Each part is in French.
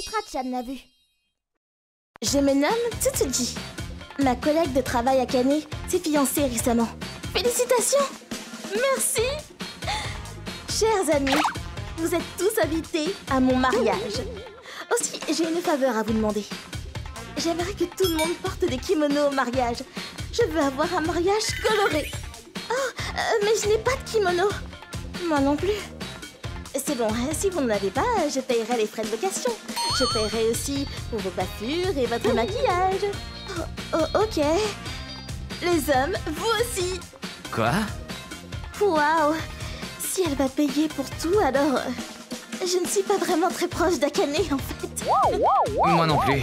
Strachan l'a vu. Je me nomme Tsutsuji. Ma collègue de travail Akane s'est fiancée récemment. Félicitations! Merci! Chers amis, vous êtes tous invités à mon mariage. Aussi, j'ai une faveur à vous demander. J'aimerais que tout le monde porte des kimonos au mariage. Je veux avoir un mariage coloré. Oh, mais je n'ai pas de kimono. Moi non plus. C'est bon, si vous n'en avez pas, je payerai les frais de location. Je payerai aussi pour vos coiffures et votre maquillage. Oh, ok. Les hommes, vous aussi. Quoi? Waouh. Si elle va payer pour tout, alors... je ne suis pas vraiment très proche d'Akane, en fait. Moi non plus.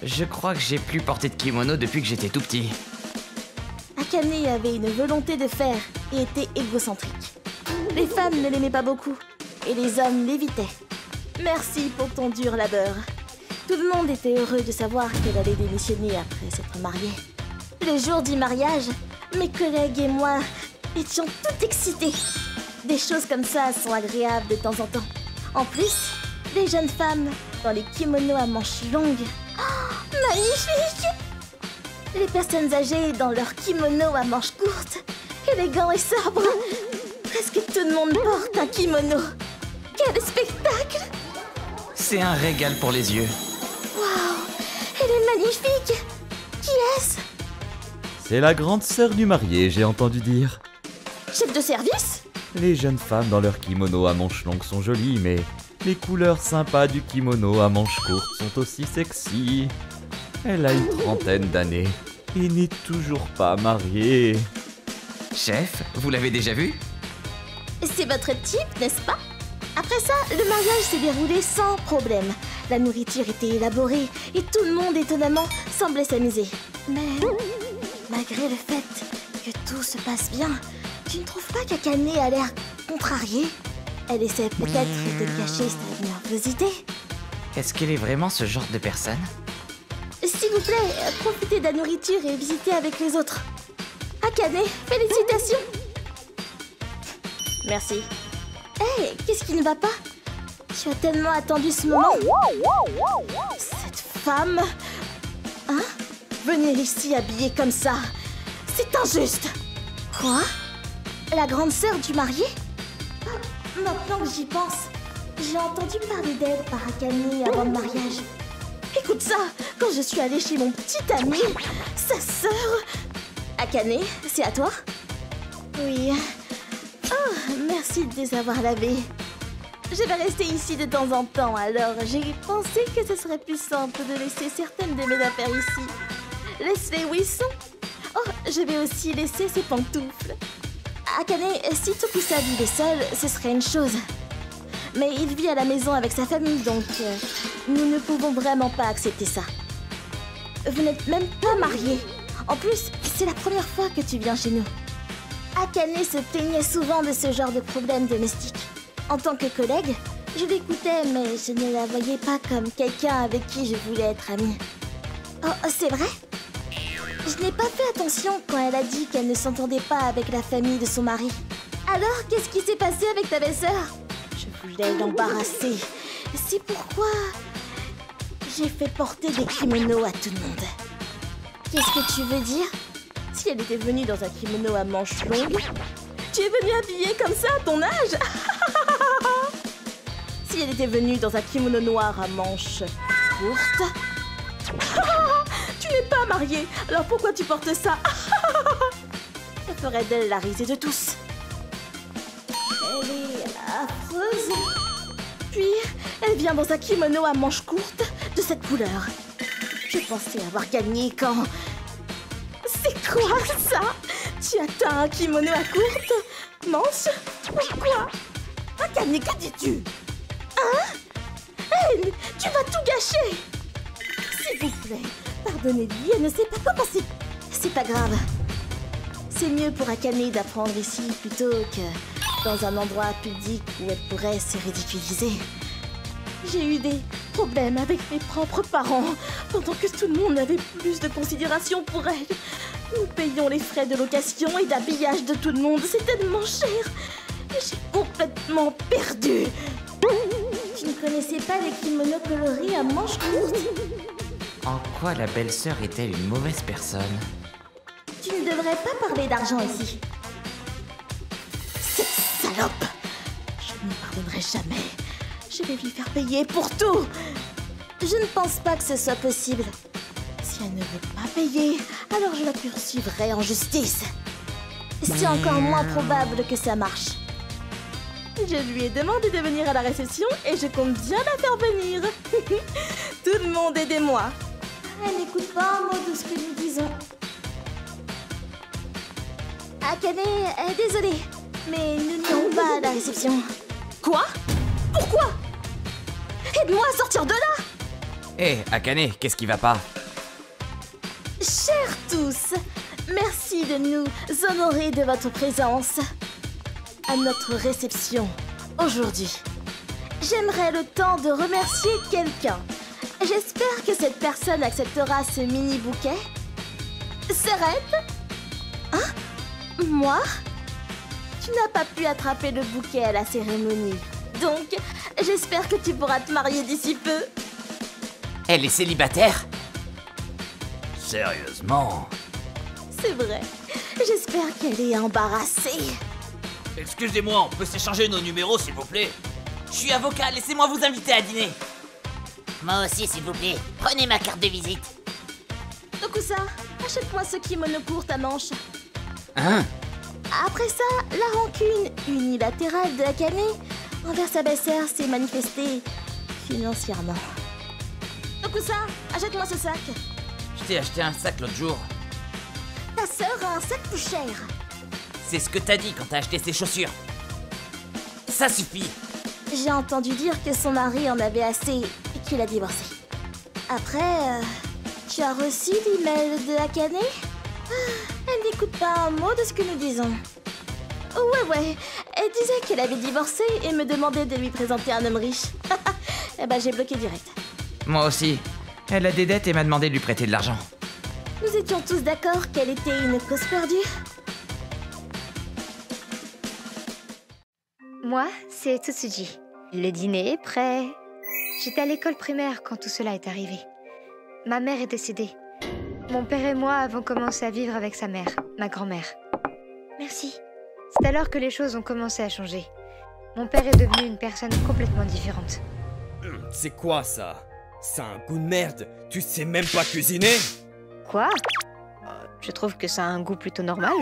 Je crois que j'ai plus porté de kimono depuis que j'étais tout petit. Akane avait une volonté de faire et était égocentrique. Les femmes ne l'aimaient pas beaucoup et les hommes l'évitaient. Merci pour ton dur labeur. Tout le monde était heureux de savoir qu'elle allait démissionner après s'être mariée. Le jour du mariage, mes collègues et moi étions toutes excitées. Des choses comme ça sont agréables de temps en temps. En plus, les jeunes femmes dans les kimonos à manches longues. Oh, magnifique! Les personnes âgées dans leurs kimonos à manches courtes, élégants et sobres. Presque tout le monde porte un kimono. Quel spectacle! C'est un régal pour les yeux. Waouh! Elle est magnifique! Qui est-ce? C'est la grande sœur du marié, j'ai entendu dire. Chef de service? Les jeunes femmes dans leur kimono à manches longues sont jolies, mais les couleurs sympas du kimono à manches courtes sont aussi sexy. Elle a une trentaine d'années et n'est toujours pas mariée. Chef, vous l'avez déjà vu? C'est votre type, n'est-ce pas? Après ça, le mariage s'est déroulé sans problème. La nourriture était élaborée et tout le monde, étonnamment, semblait s'amuser. Mais malgré le fait que tout se passe bien, tu ne trouves pas qu'Akane a l'air contrariée? Elle essaie peut-être de cacher sa nervosité. Est-ce qu'elle est vraiment ce genre de personne? S'il vous plaît, profitez de la nourriture et visitez avec les autres. Akane, félicitations! Merci. Hé, qu'est-ce qui ne va pas? Tu as tellement attendu ce moment. Cette femme... Hein? Venir ici habillée comme ça, c'est injuste. Quoi? La grande sœur du marié? Maintenant que j'y pense, j'ai entendu parler d'elle par Akane avant le mariage. Écoute ça, quand je suis allée chez mon petit ami, sa sœur... Akane, c'est à toi? Oui. Oh, merci de les avoir lavés. Je vais rester ici de temps en temps, alors j'ai pensé que ce serait plus simple de laisser certaines de mes affaires ici. Laisse-les où ils sont. Oh, je vais aussi laisser ces pantoufles. Akane, si Tokusa vivait seul, ce serait une chose. Mais il vit à la maison avec sa famille, donc nous ne pouvons vraiment pas accepter ça. Vous n'êtes même pas mariés. En plus, c'est la première fois que tu viens chez nous. Akane se plaignait souvent de ce genre de problème domestique. En tant que collègue, je l'écoutais, mais je ne la voyais pas comme quelqu'un avec qui je voulais être amie. Oh, c'est vrai? Je n'ai pas fait attention quand elle a dit qu'elle ne s'entendait pas avec la famille de son mari. Alors, qu'est-ce qui s'est passé avec ta belle-sœur? Je voulais l'embarrasser. C'est pourquoi j'ai fait porter des kimonos à tout le monde. Qu'est-ce que tu veux dire? Si elle était venue dans un kimono à manches longues, tu es venue habillée comme ça à ton âge? Si elle était venue dans un kimono noir à manches courtes... Tu n'es pas mariée, alors pourquoi tu portes ça? Ça ferait d'elle la risée de tous. Elle est affreuse. Puis, elle vient dans un kimono à manches courtes de cette couleur. Je pensais avoir gagné quand... C'est quoi ça? Tu atteins un kimono à courte manche? Pourquoi? Akane, que dis-tu? Hein? Elle, tu vas tout gâcher! S'il vous plaît, pardonnez-lui, elle ne sait pas comment c'est... C'est pas grave. C'est mieux pour Akane d'apprendre ici plutôt que dans un endroit public où elle pourrait se ridiculiser. J'ai eu des problèmes avec mes propres parents, pendant que tout le monde avait plus de considération pour elle. Nous payons les frais de location et d'habillage de tout le monde, c'est tellement cher. J'ai complètement perdu. Tu ne connaissais pas les kimonos coloris à manches courtes? En quoi la belle-sœur est-elle une mauvaise personne? Tu ne devrais pas parler d'argent ici. Cette salope! Je ne lui pardonnerai jamais. Je vais lui faire payer pour tout. Je ne pense pas que ce soit possible. Si elle ne veut pas payer, alors je la poursuivrai en justice. C'est encore moins probable que ça marche. Je lui ai demandé de venir à la réception et je compte bien la faire venir. Tout le monde aidez-moi. Elle n'écoute pas un mot de ce que nous disons. Akane, désolée, mais nous n'irons pas à la réception. Quoi? Pourquoi? Aide-moi à sortir de là! Hé, Akane, qu'est-ce qui va pas? Chers tous, merci de nous honorer de votre présence à notre réception aujourd'hui. J'aimerais le temps de remercier quelqu'un. J'espère que cette personne acceptera ce mini bouquet. Serette? Hein? Moi? Tu n'as pas pu attraper le bouquet à la cérémonie. Donc, j'espère que tu pourras te marier d'ici peu. Elle est célibataire? Sérieusement? C'est vrai. J'espère qu'elle est embarrassée. Excusez-moi, on peut s'échanger nos numéros s'il vous plaît? Je suis avocat, laissez-moi vous inviter à dîner. Moi aussi, s'il vous plaît. Prenez ma carte de visite. Dokusa, achète-moi ce kimono court à manches. Hein? Après ça, la rancune unilatérale de Akane envers sa belle-sœur s'est manifestée financièrement. Dokusa, achète-moi ce sac. Je t'ai acheté un sac l'autre jour. Ta sœur a un sac plus cher. C'est ce que t'as dit quand t'as acheté ses chaussures. Ça suffit. J'ai entendu dire que son mari en avait assez et qu'il a divorcé. Après, tu as reçu l'email de Akane? Elle n'écoute pas un mot de ce que nous disons. Ouais, elle disait qu'elle avait divorcé et me demandait de lui présenter un homme riche. Eh ben, j'ai bloqué direct. Moi aussi. Elle a des dettes et m'a demandé de lui prêter de l'argent. Nous étions tous d'accord qu'elle était une cause perdue. Moi, c'est Tsutsuji. Le dîner est prêt. J'étais à l'école primaire quand tout cela est arrivé. Ma mère est décédée. Mon père et moi avons commencé à vivre avec sa mère, ma grand-mère. Merci. C'est alors que les choses ont commencé à changer. Mon père est devenu une personne complètement différente. C'est quoi ça? C'est un goût de merde. Tu sais même pas cuisiner? Quoi? Je trouve que ça a un goût plutôt normal.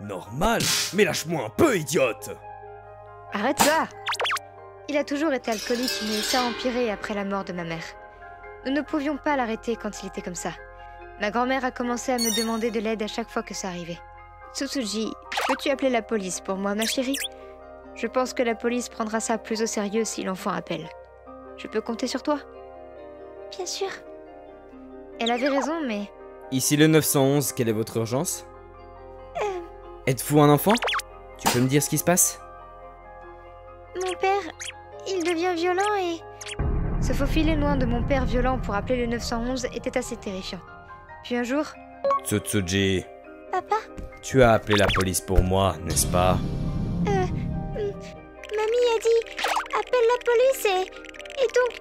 Normal? Mais lâche-moi un peu, idiote! Arrête ça! Il a toujours été alcoolique, mais ça a empiré après la mort de ma mère. Nous ne pouvions pas l'arrêter quand il était comme ça. Ma grand-mère a commencé à me demander de l'aide à chaque fois que ça arrivait. Tsutsuji, peux-tu appeler la police pour moi, ma chérie? Je pense que la police prendra ça plus au sérieux si l'enfant appelle. Je peux compter sur toi? Bien sûr. Elle avait raison, mais... Ici le 911, quelle est votre urgence? Êtes-vous un enfant? Tu peux me dire ce qui se passe? Mon père, il devient violent et... Se faufiler loin de mon père violent pour appeler le 911 était assez terrifiant. Puis un jour... Tsutsuji, Papa? tu as appelé la police pour moi, n'est-ce pas? Mamie a dit... Appelle la police et donc...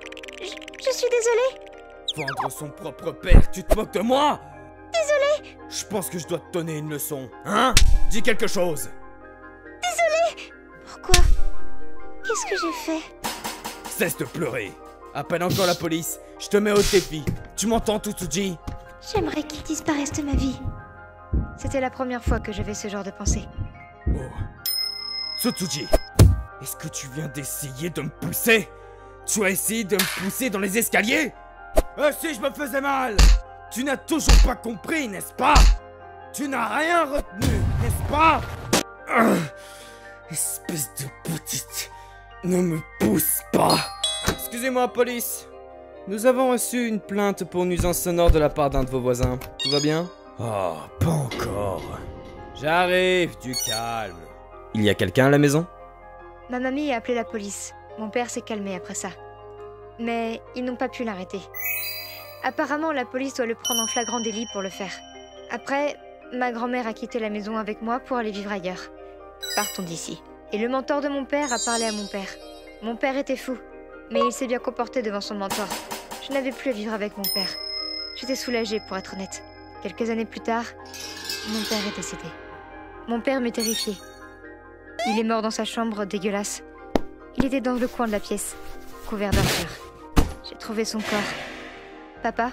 Je suis désolée. Vendre son propre père, tu te moques de moi? Désolé. Je pense que je dois te donner une leçon, hein? Dis quelque chose. Pourquoi? Qu'est-ce que j'ai fait? Cesse de pleurer. Appelle encore la police, je te mets au défi. Tu m'entends, Tsutsuji? J'aimerais qu'il disparaisse de ma vie. C'était la première fois que j'avais ce genre de pensée. Oh. Tsutsuji, est-ce que tu viens d'essayer de me pousser? Tu as essayé de me pousser dans les escaliers? Si je me faisais mal! Tu n'as toujours pas compris, n'est-ce pas? Tu n'as rien retenu, n'est-ce pas? Espèce de petite... Ne me pousse pas! Excusez-moi, police. Nous avons reçu une plainte pour nuisance sonore de la part d'un de vos voisins. Tout va bien? Oh, pas encore. J'arrive, du calme. Il y a quelqu'un à la maison? Ma mamie a appelé la police. Mon père s'est calmé après ça. Mais ils n'ont pas pu l'arrêter. Apparemment, la police doit le prendre en flagrant délit pour le faire. Après, ma grand-mère a quitté la maison avec moi pour aller vivre ailleurs. Partons d'ici. Et le mentor de mon père a parlé à mon père. Mon père était fou. Mais il s'est bien comporté devant son mentor. Je n'avais plus à vivre avec mon père. J'étais soulagée, pour être honnête. Quelques années plus tard, mon père est décédé. Mon père me terrifiait. Il est mort dans sa chambre, dégueulasse. Il était dans le coin de la pièce, couvert d'ardures. J'ai trouvé son corps. Papa,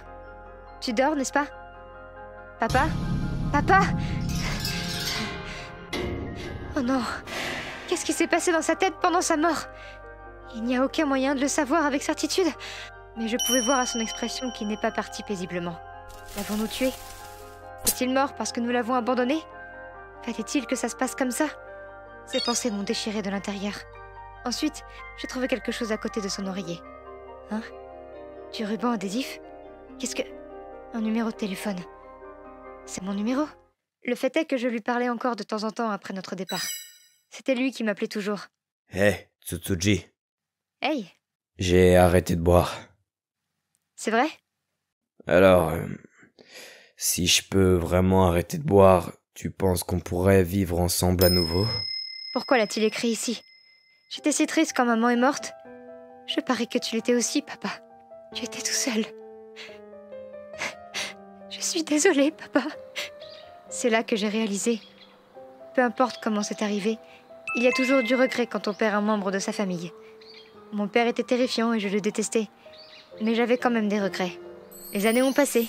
tu dors, n'est-ce pas? Papa? Papa? Oh non! Qu'est-ce qui s'est passé dans sa tête pendant sa mort? Il n'y a aucun moyen de le savoir avec certitude. Mais je pouvais voir à son expression qu'il n'est pas parti paisiblement. L'avons-nous tué? Est-il mort parce que nous l'avons abandonné? Fallait-il que ça se passe comme ça? Ses pensées m'ont déchiré de l'intérieur. Ensuite, j'ai trouvé quelque chose à côté de son oreiller. Hein? Du ruban adhésif? Qu'est-ce que... Un numéro de téléphone. C'est mon numéro? Le fait est que je lui parlais encore de temps en temps après notre départ. C'était lui qui m'appelait toujours. Hé, Tsutsuji. Hey! J'ai arrêté de boire. C'est vrai? Alors, si je peux vraiment arrêter de boire, tu penses qu'on pourrait vivre ensemble à nouveau? Pourquoi l'a-t-il écrit ici? J'étais si triste quand maman est morte. Je parie que tu l'étais aussi, papa. Tu étais tout seul. Je suis désolée, papa. C'est là que j'ai réalisé. Peu importe comment c'est arrivé, il y a toujours du regret quand on perd un membre de sa famille. Mon père était terrifiant et je le détestais. Mais j'avais quand même des regrets. Les années ont passé.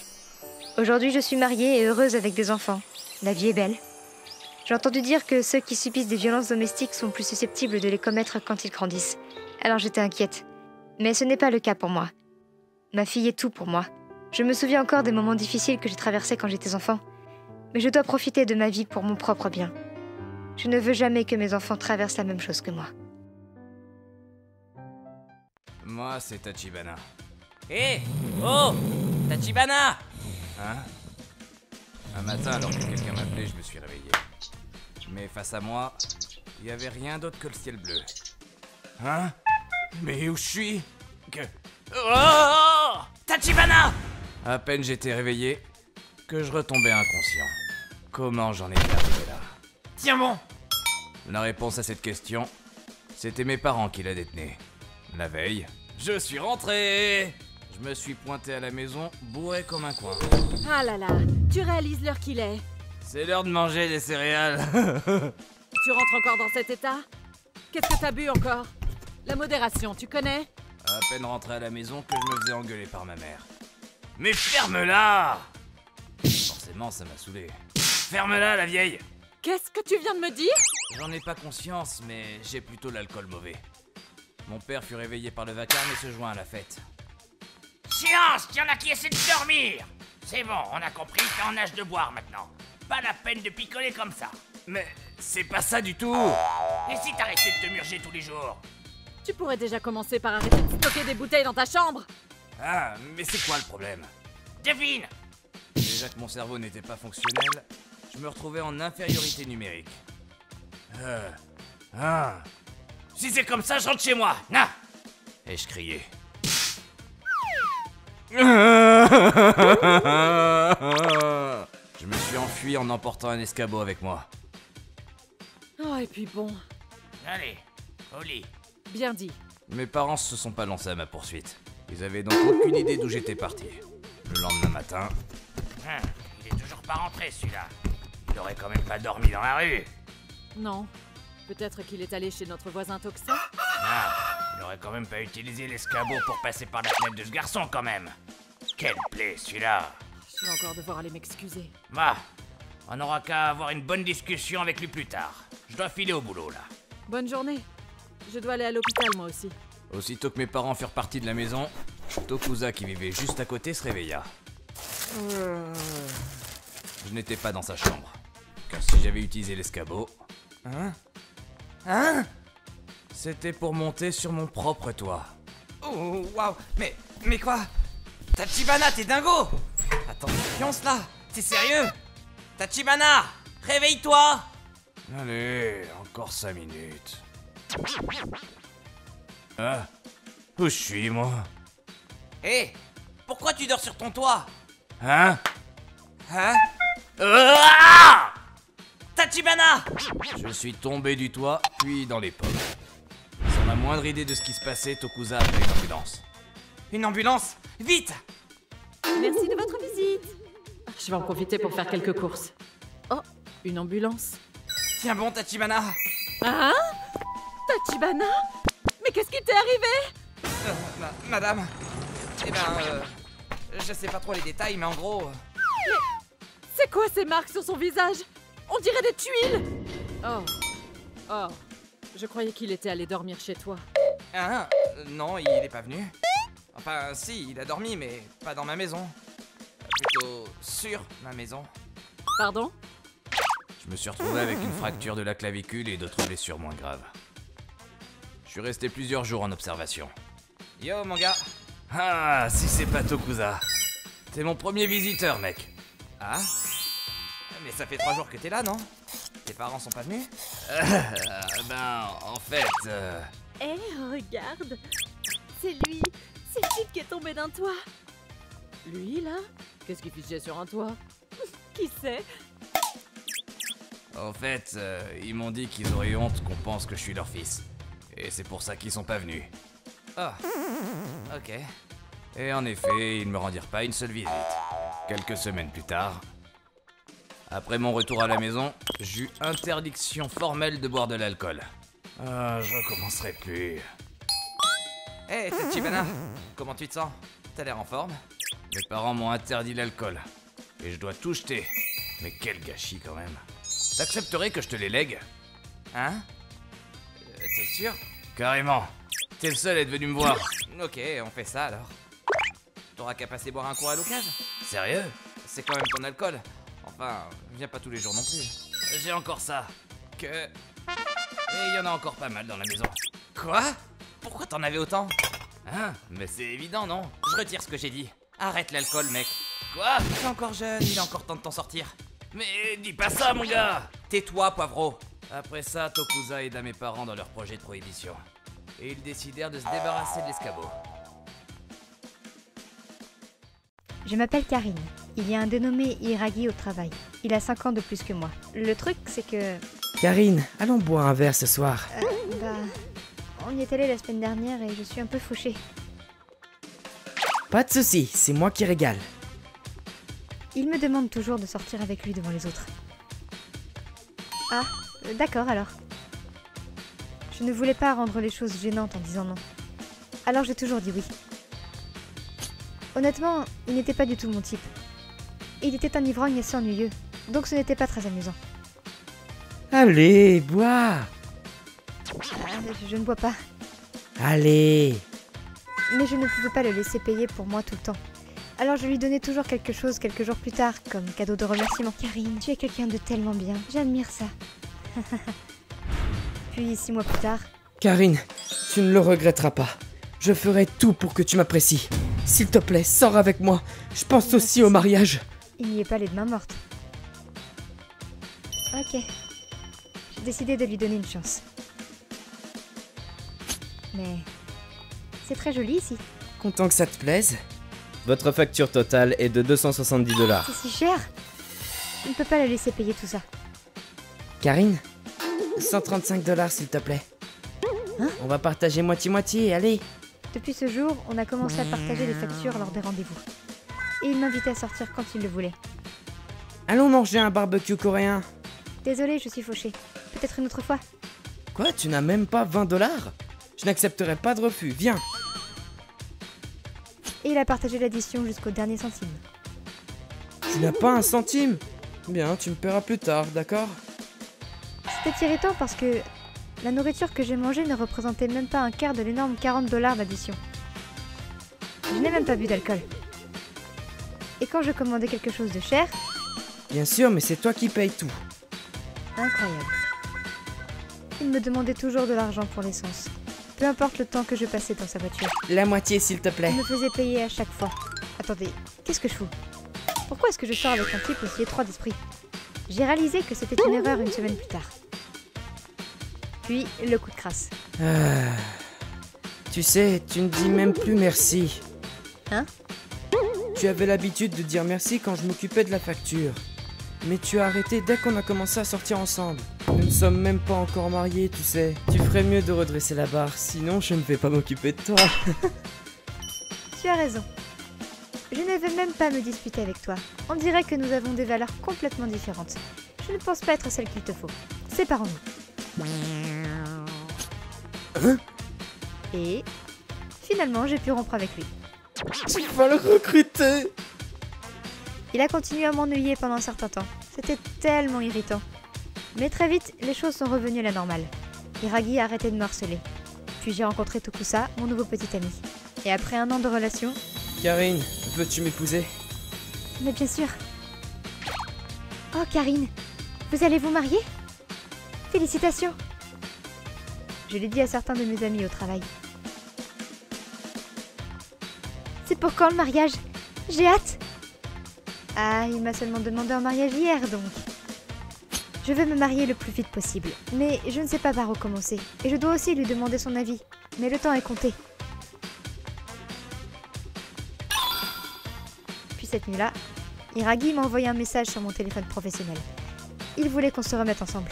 Aujourd'hui, je suis mariée et heureuse avec des enfants. La vie est belle. J'ai entendu dire que ceux qui subissent des violences domestiques sont plus susceptibles de les commettre quand ils grandissent. Alors j'étais inquiète. Mais ce n'est pas le cas pour moi. Ma fille est tout pour moi. Je me souviens encore des moments difficiles que j'ai traversés quand j'étais enfant. Mais je dois profiter de ma vie pour mon propre bien. Je ne veux jamais que mes enfants traversent la même chose que moi. Moi, c'est Tachibana. Hé! Oh! Tachibana! Hein? Un matin, alors que quelqu'un m'appelait, je me suis réveillé. Mais face à moi, il n'y avait rien d'autre que le ciel bleu. Hein? Mais où je suis? Oh! Tachibana! À peine j'étais réveillé, que je retombais inconscient. Comment j'en étais arrivé là? Tiens bon! La réponse à cette question, c'était mes parents qui la détenaient. La veille, je suis rentré! Je me suis pointé à la maison, bourré comme un coin. Ah là là, tu réalises l'heure qu'il est. C'est l'heure de manger des céréales. Tu rentres encore dans cet état? Qu'est-ce que t'as bu encore? La modération, tu connais? À peine rentré à la maison que je me faisais engueuler par ma mère. Mais ferme-la! Forcément, ça m'a saoulé. Ferme-la, la vieille! Qu'est-ce que tu viens de me dire? J'en ai pas conscience, mais j'ai plutôt l'alcool mauvais. Mon père fut réveillé par le vacarme et se joint à la fête. Silence, il y en a qui essaient de dormir. C'est bon, on a compris, t'es en âge de boire maintenant. Pas la peine de picoler comme ça. Mais c'est pas ça du tout! Et si t'arrêtais de te murger tous les jours? Tu pourrais déjà commencer par arrêter de stocker des bouteilles dans ta chambre. Ah, mais c'est quoi le problème? Devine! Déjà que mon cerveau n'était pas fonctionnel, je me retrouvais en infériorité numérique. Si c'est comme ça, je rentre chez moi. Na! Et je criais. Je me suis enfui en emportant un escabeau avec moi. Oh, et puis bon, Allez, au lit. bien dit. Mes parents se sont pas lancés à ma poursuite. Ils avaient donc aucune idée d'où j'étais parti. Le lendemain matin... Il est toujours pas rentré, celui-là. Il aurait quand même pas dormi dans la rue. Non, peut-être qu'il est allé chez notre voisin Toxa. Il aurait quand même pas utilisé l'escabeau pour passer par la fenêtre de ce garçon, quand même. Quelle plaie, celui-là. Je vais encore devoir aller m'excuser. Bah, on n'aura qu'à avoir une bonne discussion avec lui plus tard. Je dois filer au boulot, là. Bonne journée. Je dois aller à l'hôpital, moi aussi. Aussitôt que mes parents furent partis de la maison, Tokusa, qui vivait juste à côté, se réveilla. Je n'étais pas dans sa chambre, car si j'avais utilisé l'escabeau... C'était pour monter sur mon propre toit. Oh, waouh, mais quoi? Tachibana, t'es dingo? Attends, pionce là, t'es sérieux? Tachibana, réveille-toi! Allez, encore 5 minutes. Ah, où je suis, moi? Hé, pourquoi tu dors sur ton toit? Hein? Tachibana! Je suis tombé du toit, puis dans les pommes. Sans la moindre idée de ce qui se passait, Tokusa a appelé une ambulance. Une ambulance? Vite! Merci de votre visite. Je vais en profiter pour faire quelques courses. Oh, une ambulance. Tiens bon, Tachibana. Hein? Tachibana? Mais qu'est-ce qui t'est arrivé? Madame. Eh ben, je sais pas trop les détails, mais en gros... C'est quoi ces marques sur son visage? On dirait des tuiles. Oh, je croyais qu'il était allé dormir chez toi. Hein? Non, il est pas venu. Enfin, si, il a dormi, mais pas dans ma maison. Plutôt sur ma maison. Pardon? Je me suis retrouvé avec une fracture de la clavicule et d'autres blessures moins graves. Je suis resté plusieurs jours en observation. Yo, mon gars. Ah, si c'est pas Tokusa. T'es mon premier visiteur, mec. Ah? Mais ça fait 3 jours que t'es là, non? Tes parents sont pas venus? Ben, en fait... Eh, regarde. C'est lui. C'est le type qui est tombé d'un toit. Lui, là? Qu'est-ce qu'il fichait sur un toit? Qui sait? En fait, ils m'ont dit qu'ils auraient eu honte qu'on pense que je suis leur fils. Et c'est pour ça qu'ils sont pas venus. Ah. Ok. Et en effet, ils ne me rendirent pas une seule visite. Quelques semaines plus tard, après mon retour à la maison, j'eus interdiction formelle de boire de l'alcool. Ah, je recommencerai plus. Hey, Tachibana, comment tu te sens? T'as l'air en forme? Mes parents m'ont interdit l'alcool. Et je dois tout jeter. Mais quel gâchis quand même. T'accepterais que je te les lègue? Hein? T'es sûr? Carrément. T'es le seul à être venu me voir. Ok, on fait ça alors. T'auras qu'à passer boire un coup à l'occasion. Sérieux? C'est quand même ton alcool. Enfin, viens pas tous les jours non plus. J'ai encore ça. Que... Et il y en a encore pas mal dans la maison. Quoi? Pourquoi t'en avais autant? Hein? Mais c'est évident, non? Je retire ce que j'ai dit. Arrête l'alcool, mec. Quoi? T'es encore jeune, il est encore temps de t'en sortir. Mais dis pas ça, mon gars! Tais-toi, poivreau. Après ça, Tokusa aida mes parents dans leur projet de prohibition. Et ils décidèrent de se débarrasser de l'escabeau. Je m'appelle Karine. Il y a un dénommé Hiragi au travail. Il a 5 ans de plus que moi. Le truc, c'est que... Karine, allons boire un verre ce soir. On y est allé la semaine dernière et je suis un peu fauchée. Pas de soucis, c'est moi qui régale. Il me demande toujours de sortir avec lui devant les autres. Ah, d'accord alors. Je ne voulais pas rendre les choses gênantes en disant non. Alors j'ai toujours dit oui. Honnêtement, il n'était pas du tout mon type. Il était un ivrogne assez ennuyeux, donc ce n'était pas très amusant. Allez, bois. Je ne bois pas. Allez. Mais je ne pouvais pas le laisser payer pour moi tout le temps. Alors je lui donnais toujours quelque chose quelques jours plus tard, comme cadeau de remerciement. Karine, tu es quelqu'un de tellement bien. J'admire ça. Puis 6 mois plus tard... Karine, tu ne le regretteras pas. Je ferai tout pour que tu m'apprécies. S'il te plaît, sors avec moi. Je pense aussi au mariage. Il n'y est pas les mains mortes. Ok. J'ai décidé de lui donner une chance. Mais... c'est très joli ici. Content que ça te plaise. Votre facture totale est de 270 $. C'est si cher. Je ne peux pas la laisser payer tout ça. Karine, 135 $ s'il te plaît. Hein? On va partager moitié-moitié, allez. Depuis ce jour, on a commencé à partager les factures lors des rendez-vous. Et il m'invitait à sortir quand il le voulait. Allons manger un barbecue coréen. Désolée, je suis fauchée. Peut-être une autre fois. Quoi, tu n'as même pas 20 $? Je n'accepterai pas de refus, viens. Et il a partagé l'addition jusqu'au dernier centime. Tu n'as pas un centime? Bien, tu me paieras plus tard, d'accord? C'était irritant parce que la nourriture que j'ai mangée ne représentait même pas un quart de l'énorme 40 $ d'addition. Je n'ai même pas bu d'alcool. Et quand je commandais quelque chose de cher... Bien sûr, mais c'est toi qui payes tout. Incroyable. Il me demandait toujours de l'argent pour l'essence. Peu importe le temps que je passais dans sa voiture. La moitié, s'il te plaît. Il me faisait payer à chaque fois. Attendez, qu'est-ce que je fous? Pourquoi est-ce que je sors avec un type aussi étroit d'esprit? J'ai réalisé que c'était une erreur une semaine plus tard. Puis, le coup de crasse. Tu sais, tu ne dis même plus merci. Hein? Tu avais l'habitude de dire merci quand je m'occupais de la facture. Mais tu as arrêté dès qu'on a commencé à sortir ensemble. Nous ne sommes même pas encore mariés, tu sais. Tu ferais mieux de redresser la barre, sinon je ne vais pas m'occuper de toi. Tu as raison. Je ne veux même pas me disputer avec toi. On dirait que nous avons des valeurs complètement différentes. Je ne pense pas être celle qu'il te faut. Séparons-nous. Hein? Et finalement, j'ai pu rompre avec lui. Tu vas le recruter! Il a continué à m'ennuyer pendant un certain temps. C'était tellement irritant. Mais très vite, les choses sont revenues à la normale. Hiragi a arrêté de me harceler. Puis j'ai rencontré Tokusa, mon nouveau petit ami. Et après 1 an de relation... Karine, veux-tu m'épouser? Mais bien sûr. Oh, Karine, vous allez vous marier? Félicitations. Je l'ai dit à certains de mes amis au travail. C'est pour quand le mariage? J'ai hâte. Ah, il m'a seulement demandé en mariage hier, donc. Je veux me marier le plus vite possible, mais je ne sais pas par où commencer. Et je dois aussi lui demander son avis. Mais le temps est compté. Puis cette nuit-là, Hiragi m'a envoyé un message sur mon téléphone professionnel. Il voulait qu'on se remette ensemble.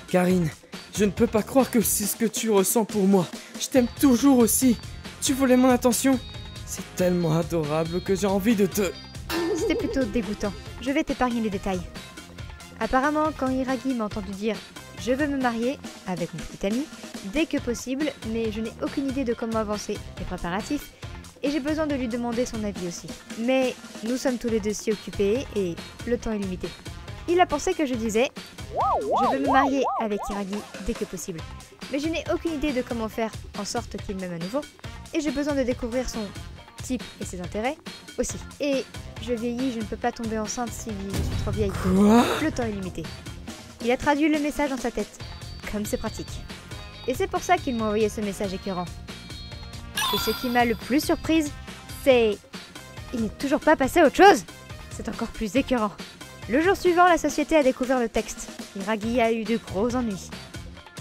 Karine, je ne peux pas croire que c'est ce que tu ressens pour moi. Je t'aime toujours aussi. Tu voulais mon attention. C'est tellement adorable que j'ai envie de te... C'était plutôt dégoûtant. Je vais t'épargner les détails. Apparemment, quand Hiragi m'a entendu dire « Je veux me marier » avec mon petit ami, dès que possible, mais je n'ai aucune idée de comment avancer les préparatifs, et j'ai besoin de lui demander son avis aussi. Mais nous sommes tous les deux si occupés, et le temps est limité. Il a pensé que je disais « Je veux me marier avec Hiragi dès que possible », mais je n'ai aucune idée de comment faire en sorte qu'il m'aime à nouveau, et j'ai besoin de découvrir son type et ses intérêts aussi. Et je vieillis, je ne peux pas tomber enceinte si je suis trop vieille. Quoi? Le temps est limité. Il a traduit le message dans sa tête, comme c'est pratique. Et c'est pour ça qu'il m'a envoyé ce message écœurant. Et ce qui m'a le plus surprise, c'est... Il n'est toujours pas passé à autre chose. C'est encore plus écœurant. Le jour suivant, la société a découvert le texte. Hiragi a eu de gros ennuis.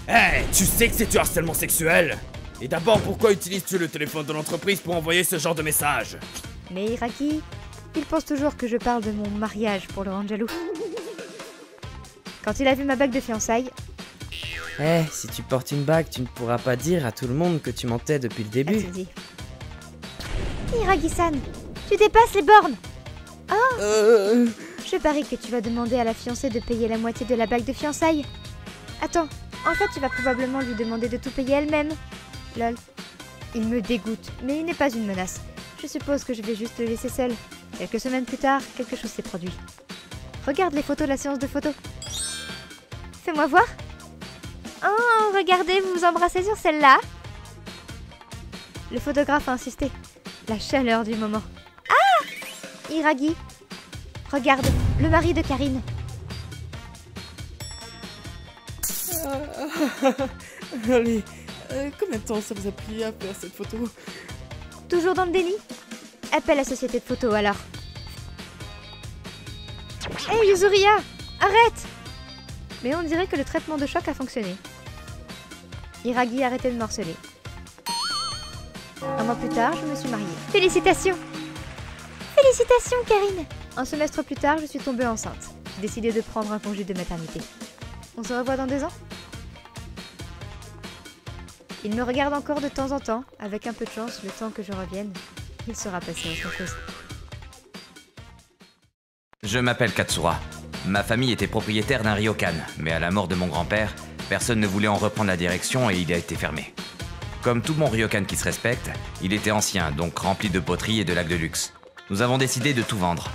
Hey, tu sais que c'est du harcèlement sexuel? Et d'abord, pourquoi utilises-tu le téléphone de l'entreprise pour envoyer ce genre de message? Mais Hiragi, il pense toujours que je parle de mon mariage pour le rendre jaloux. Quand il a vu ma bague de fiançailles... Eh, si tu portes une bague, tu ne pourras pas dire à tout le monde que tu mentais depuis le début. a-t-il dit. Hiragi-san, tu dépasses les bornes. Je parie que tu vas demander à la fiancée de payer la moitié de la bague de fiançailles. Attends, en fait, tu vas probablement lui demander de tout payer elle-même. Lol. Il me dégoûte, mais il n'est pas une menace. Je suppose que je vais juste le laisser seul. Quelques semaines plus tard, quelque chose s'est produit. Regarde les photos de la séance de photos. Fais-moi voir. Oh, regardez, vous vous embrassez sur celle-là. Le photographe a insisté. La chaleur du moment. Ah! Hiragi. Regarde, le mari de Karine. Allez, combien de temps ça vous a pris à faire cette photo? Toujours dans le déni? Appelle la société de photos alors. Hey Yuzuria, arrête! Mais on dirait que le traitement de choc a fonctionné. Hiragi a arrêté de me harceler. 1 mois plus tard, je me suis mariée. Félicitations! Félicitations, Karine! Un semestre plus tard, je suis tombée enceinte. J'ai décidé de prendre un congé de maternité. On se revoit dans 2 ans? Il me regarde encore de temps en temps. Avec un peu de chance, le temps que je revienne, il sera passé à autre chose. Je m'appelle Katsura. Ma famille était propriétaire d'un ryokan, mais à la mort de mon grand-père, personne ne voulait en reprendre la direction et il a été fermé. Comme tout bon ryokan qui se respecte, il était ancien, donc rempli de poteries et de lacs de luxe. Nous avons décidé de tout vendre.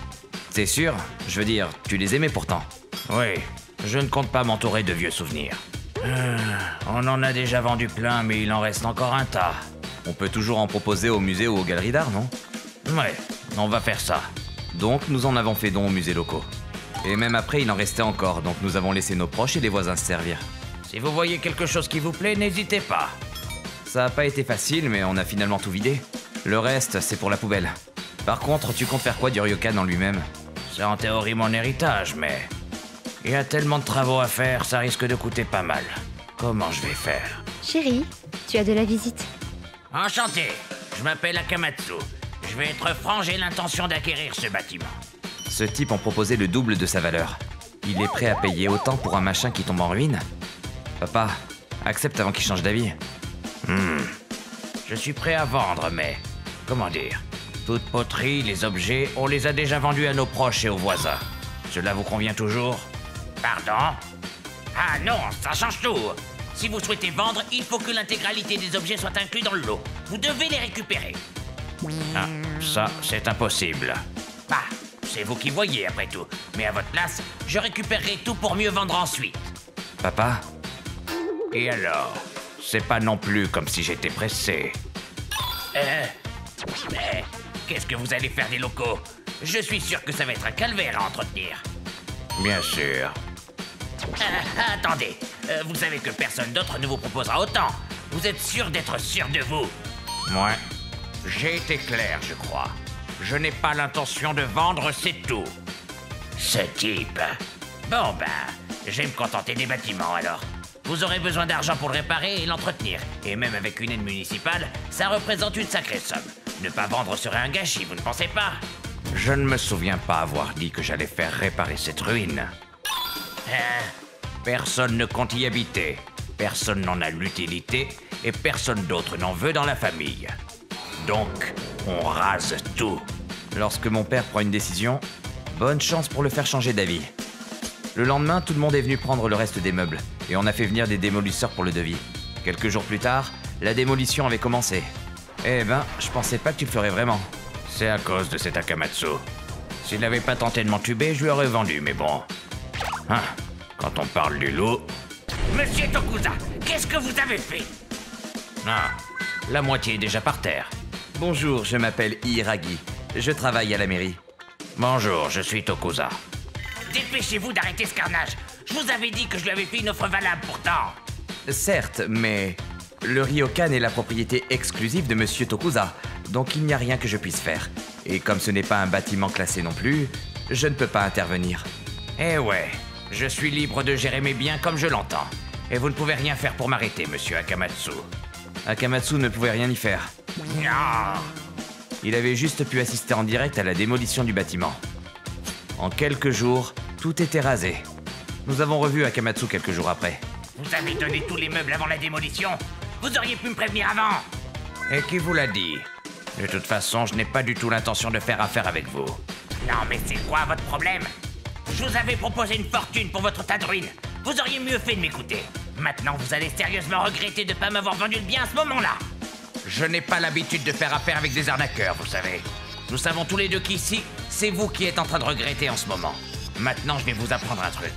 C'est sûr, je veux dire, tu les aimais pourtant. Oui, je ne compte pas m'entourer de vieux souvenirs. On en a déjà vendu plein, mais il en reste encore un tas. On peut toujours en proposer au musée ou aux galeries d'art, non? Ouais, on va faire ça. Donc nous en avons fait don aux musées locaux. Et même après, il en restait encore, donc nous avons laissé nos proches et les voisins se servir. Si vous voyez quelque chose qui vous plaît, n'hésitez pas. Ça a pas été facile, mais on a finalement tout vidé. Le reste, c'est pour la poubelle. Par contre, tu comptes faire quoi du ryokan en lui-même? C'est en théorie mon héritage, mais... il y a tellement de travaux à faire, ça risque de coûter pas mal. Comment je vais faire? Chérie, tu as de la visite. Enchanté, je m'appelle Akamatsu. Je vais être franc, j'ai l'intention d'acquérir ce bâtiment. Ce type en proposait le double de sa valeur. Il est prêt à payer autant pour un machin qui tombe en ruine? Papa, accepte avant qu'il change d'avis. Je suis prêt à vendre, mais... Comment dire? Toute poterie, les objets, on les a déjà vendus à nos proches et aux voisins. Cela vous convient toujours? Pardon? Ah non, ça change tout. Si vous souhaitez vendre, il faut que l'intégralité des objets soit inclus dans le lot. Vous devez les récupérer. Ah, ça, c'est impossible. Bah, c'est vous qui voyez après tout. Mais à votre place, je récupérerai tout pour mieux vendre ensuite. Papa? Et alors? C'est pas non plus comme si j'étais pressé. Mais qu'est-ce que vous allez faire des locaux? Je suis sûr que ça va être un calvaire à entretenir. Bien sûr. Attendez, vous savez que personne d'autre ne vous proposera autant. Vous êtes sûr d'être sûr de vous? Ouais, j'ai été clair, je crois. Je n'ai pas l'intention de vendre, c'est tout. Ce type. Bon je vais me contenter des bâtiments alors. Vous aurez besoin d'argent pour le réparer et l'entretenir. Et même avec une aide municipale, ça représente une sacrée somme. Ne pas vendre serait un gâchis, vous ne pensez pas? Je ne me souviens pas avoir dit que j'allais faire réparer cette ruine. Personne ne compte y habiter. Personne n'en a l'utilité et personne d'autre n'en veut dans la famille. Donc, on rase tout. Lorsque mon père prend une décision, bonne chance pour le faire changer d'avis. Le lendemain, tout le monde est venu prendre le reste des meubles, et on a fait venir des démolisseurs pour le devis. Quelques jours plus tard, la démolition avait commencé. Eh ben, je pensais pas que tu le ferais vraiment. C'est à cause de cet Akamatsu. S'il n'avait pas tenté de m'entuber, je lui aurais vendu, mais bon... quand on parle du loup... Monsieur Tokusa, qu'est-ce que vous avez fait? La moitié est déjà par terre. Bonjour, je m'appelle Hiragi. Je travaille à la mairie. Bonjour, je suis Tokusa. Dépêchez-vous d'arrêter ce carnage. Je vous avais dit que je lui avais fait une offre valable pourtant. Certes, mais... le ryokan est la propriété exclusive de Monsieur Tokusa, donc il n'y a rien que je puisse faire. Et comme ce n'est pas un bâtiment classé non plus, je ne peux pas intervenir. Eh ouais, je suis libre de gérer mes biens comme je l'entends. Et vous ne pouvez rien faire pour m'arrêter, monsieur Akamatsu. Akamatsu ne pouvait rien y faire. Non. Il avait juste pu assister en direct à la démolition du bâtiment. En quelques jours, tout était rasé. Nous avons revu Akamatsu quelques jours après. Vous avez donné tous les meubles avant la démolition? Vous auriez pu me prévenir avant. Et qui vous l'a dit? De toute façon, je n'ai pas du tout l'intention de faire affaire avec vous. Non, mais c'est quoi votre problème? Je vous avais proposé une fortune pour votre tas de ruines. Vous auriez mieux fait de m'écouter. Maintenant, vous allez sérieusement regretter de ne pas m'avoir vendu le bien à ce moment-là. Je n'ai pas l'habitude de faire affaire avec des arnaqueurs, vous savez. Nous savons tous les deux qu'ici, c'est vous qui êtes en train de regretter en ce moment. Maintenant, je vais vous apprendre un truc.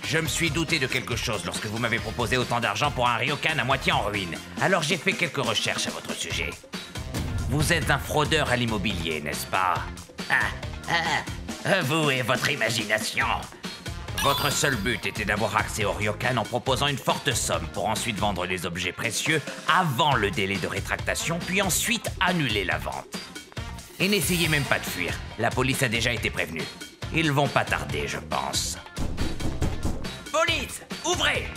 Je me suis douté de quelque chose lorsque vous m'avez proposé autant d'argent pour un ryokan à moitié en ruine. Alors j'ai fait quelques recherches à votre sujet. Vous êtes un fraudeur à l'immobilier, n'est-ce pas? Vous et votre imagination. Votre seul but était d'avoir accès au ryokan en proposant une forte somme pour ensuite vendre les objets précieux avant le délai de rétractation, puis ensuite annuler la vente. Et n'essayez même pas de fuir, la police a déjà été prévenue. Ils vont pas tarder, je pense. Police, ouvrez!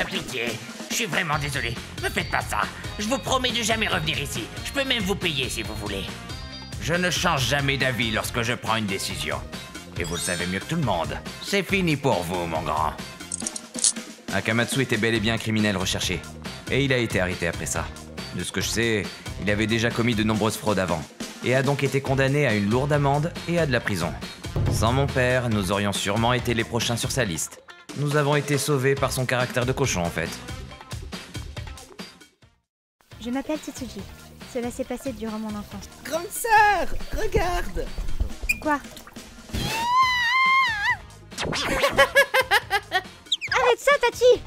Pitié, je suis vraiment désolé. Ne faites pas ça. Je vous promets de jamais revenir ici. Je peux même vous payer si vous voulez. Je ne change jamais d'avis lorsque je prends une décision. Et vous le savez mieux que tout le monde. C'est fini pour vous, mon grand. Akamatsu était bel et bien un criminel recherché. Et il a été arrêté après ça. De ce que je sais, il avait déjà commis de nombreuses fraudes avant. Et a donc été condamné à une lourde amende et à de la prison. Sans mon père, nous aurions sûrement été les prochains sur sa liste. Nous avons été sauvés par son caractère de cochon, en fait. Je m'appelle Tsuji. Cela s'est passé durant mon enfance. Grande sœur, regarde! Quoi? Arrête ça, Tachi!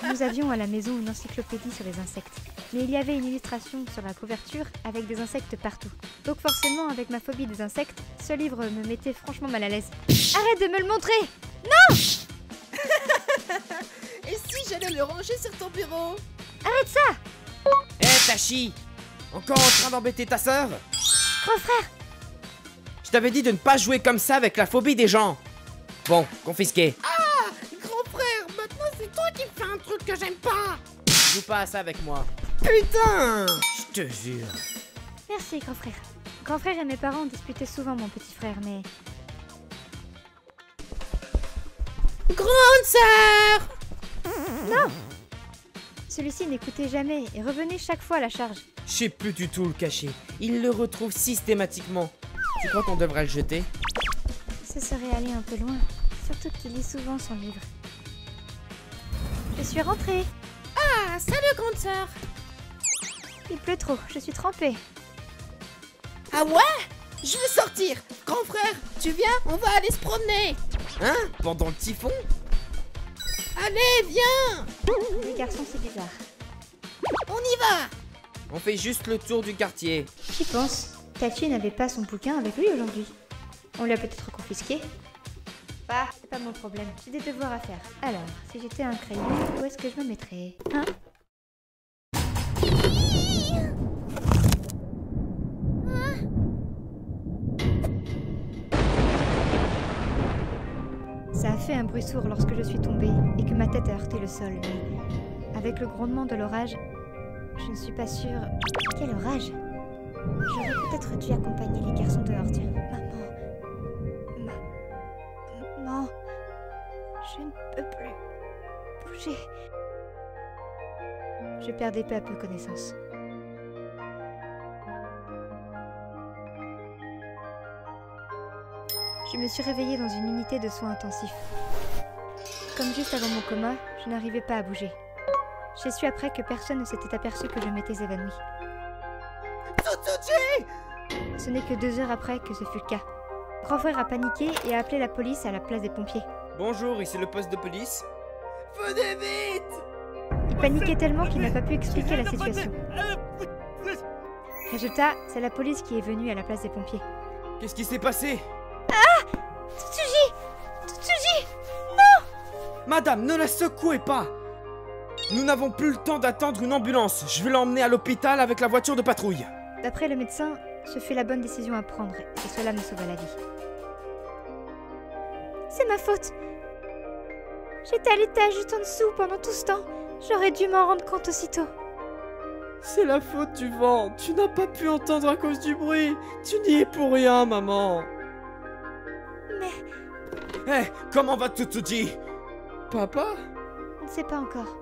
Nous avions à la maison une encyclopédie sur les insectes. Mais il y avait une illustration sur la couverture avec des insectes partout. Donc forcément, avec ma phobie des insectes, ce livre me mettait franchement mal à l'aise. Arrête de me le montrer! Non! Et si j'allais le ranger sur ton bureau? Arrête ça! Hé, Tachi! Encore en train d'embêter ta sœur? Grand frère! Je t'avais dit de ne pas jouer comme ça avec la phobie des gens. Bon, confisqué. Ah! Grand frère, maintenant c'est toi qui fais un truc que j'aime pas! Joue pas à ça avec moi. Putain! Je te jure. Merci, grand frère. Grand frère et mes parents disputaient souvent mon petit frère, mais... Grande sœur! Non! Celui-ci n'écoutait jamais et revenait chaque fois à la charge. Je sais plus du tout le cacher. Il le retrouve systématiquement. Tu crois qu'on devrait le jeter? Ce serait aller un peu loin, surtout qu'il lit souvent son livre. Je suis rentrée. Ah, salut grande sœur! Il pleut trop, je suis trempée. Ah ouais? Je veux sortir! Grand frère, tu viens? On va aller se promener! Hein? Pendant le typhon? Allez, viens! Les garçons, c'est bizarre. On y va! On fait juste le tour du quartier. J'y pense. Tachi n'avait pas son bouquin avec lui aujourd'hui. On lui a peut-être confisqué. Bah, c'est pas mon problème. J'ai des devoirs à faire. Alors, si j'étais un crayon, où est-ce que je me mettrais? Hein? Ça a fait un bruit sourd lorsque je suis tombée et que ma tête a heurté le sol, mais avec le grondement de l'orage, je ne suis pas sûre... Quel orage? J'aurais peut-être dû accompagner les garçons dehors, tiens. Maman... Je ne peux plus bouger. Je perdais peu à peu connaissance. Je me suis réveillée dans une unité de soins intensifs. Comme juste avant mon coma, je n'arrivais pas à bouger. J'ai su après que personne ne s'était aperçu que je m'étais évanouie. Ce n'est que 2 heures après que ce fut le cas. Grand frère a paniqué et a appelé la police à la place des pompiers. Bonjour, ici le poste de police. Venez vite! Il paniquait tellement qu'il n'a pas pu expliquer la situation. Résultat, c'est la police qui est venue à la place des pompiers. Qu'est-ce qui s'est passé? Tsuji! Madame, ne la secouez pas! Nous n'avons plus le temps d'attendre une ambulance. Je vais l'emmener à l'hôpital avec la voiture de patrouille. D'après le médecin, ce fut la bonne décision à prendre et cela me sauva la vie. C'est ma faute. J'étais à l'étage juste en dessous pendant tout ce temps. J'aurais dû m'en rendre compte aussitôt. C'est la faute du vent. Tu n'as pas pu entendre à cause du bruit. Tu n'y es pour rien, maman. Mais... Hé, comment va Tsutsuji? Papa? On ne sait pas encore.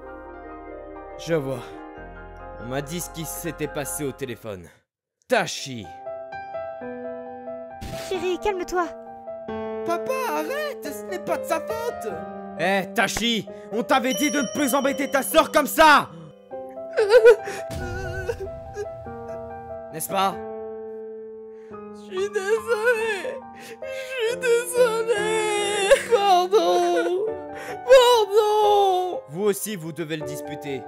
Je vois. On m'a dit ce qui s'était passé au téléphone. Tachi! Chérie, calme-toi. Papa, arrête! Ce n'est pas de sa faute! Hé, Tachi! On t'avait dit de ne plus embêter ta sœur comme ça! N'est-ce pas? Je suis désolé! Je suis désolé! Pardon! Pardon! Vous aussi, vous devez le disputer.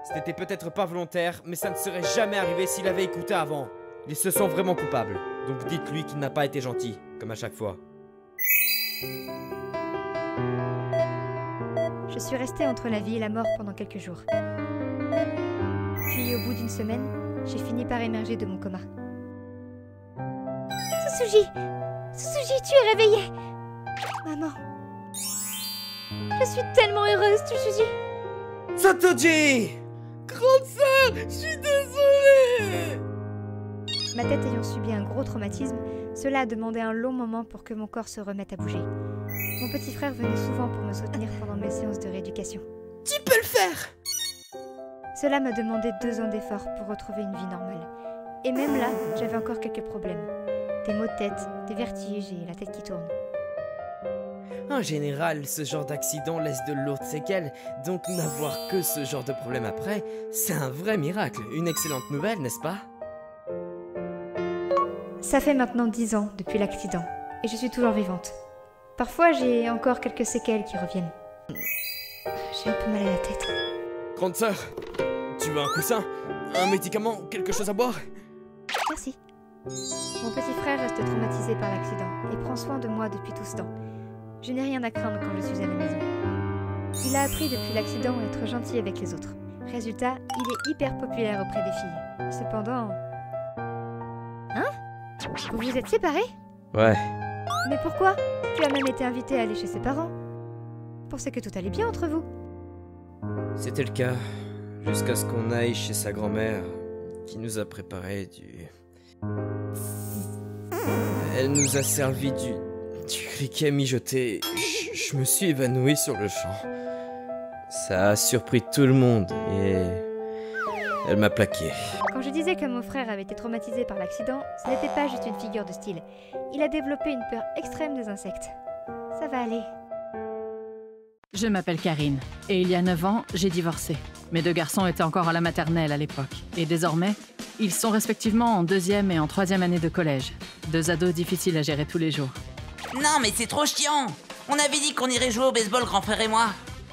Ce n'était peut-être pas volontaire, mais ça ne serait jamais arrivé s'il avait écouté avant. Il se sent vraiment coupable. Donc dites-lui qu'il n'a pas été gentil, comme à chaque fois. Je suis restée entre la vie et la mort pendant quelques jours. Puis au bout d'une semaine, j'ai fini par émerger de mon coma. Tsutsuji! Tsutsuji, tu es réveillée! Maman. Je suis tellement heureuse, Tsutsuji! Tsutsuji! Grande sœur, je suis désolée! Ma tête ayant subi un gros traumatisme, cela a demandé un long moment pour que mon corps se remette à bouger. Mon petit frère venait souvent pour me soutenir pendant mes séances de rééducation. Tu peux le faire! Cela m'a demandé 2 ans d'efforts pour retrouver une vie normale. Et même là, j'avais encore quelques problèmes. Des maux de tête, des vertiges et la tête qui tourne. En général, ce genre d'accident laisse de lourdes séquelles, donc n'avoir que ce genre de problème après, c'est un vrai miracle. Une excellente nouvelle, n'est-ce pas? Ça fait maintenant 10 ans depuis l'accident, et je suis toujours vivante. Parfois, j'ai encore quelques séquelles qui reviennent. J'ai un peu mal à la tête. Grande sœur, tu veux un coussin? Un médicament? Quelque chose à boire? Merci. Mon petit frère reste traumatisé par l'accident et prend soin de moi depuis tout ce temps. Je n'ai rien à craindre quand je suis à la maison. Il a appris depuis l'accident à être gentil avec les autres. Résultat, il est hyper populaire auprès des filles. Cependant... Hein? Vous vous êtes séparés? Ouais. Mais pourquoi? Tu as même été invité à aller chez ses parents. Je pensais que tout allait bien entre vous. C'était le cas, jusqu'à ce qu'on aille chez sa grand-mère, qui nous a préparé du... Elle nous a servi du criquet mijoté. je me suis évanoui sur le champ. Ça a surpris tout le monde et elle m'a plaqué. Quand je disais que mon frère avait été traumatisé par l'accident, ce n'était pas juste une figure de style. Il a développé une peur extrême des insectes. Ça va aller. Je m'appelle Karine, et il y a 9 ans, j'ai divorcé. Mes 2 garçons étaient encore à la maternelle à l'époque, et désormais, ils sont respectivement en 2e et en 3e année de collège. 2 ados difficiles à gérer tous les jours. Non, mais c'est trop chiant. On avait dit qu'on irait jouer au baseball, grand frère et moi.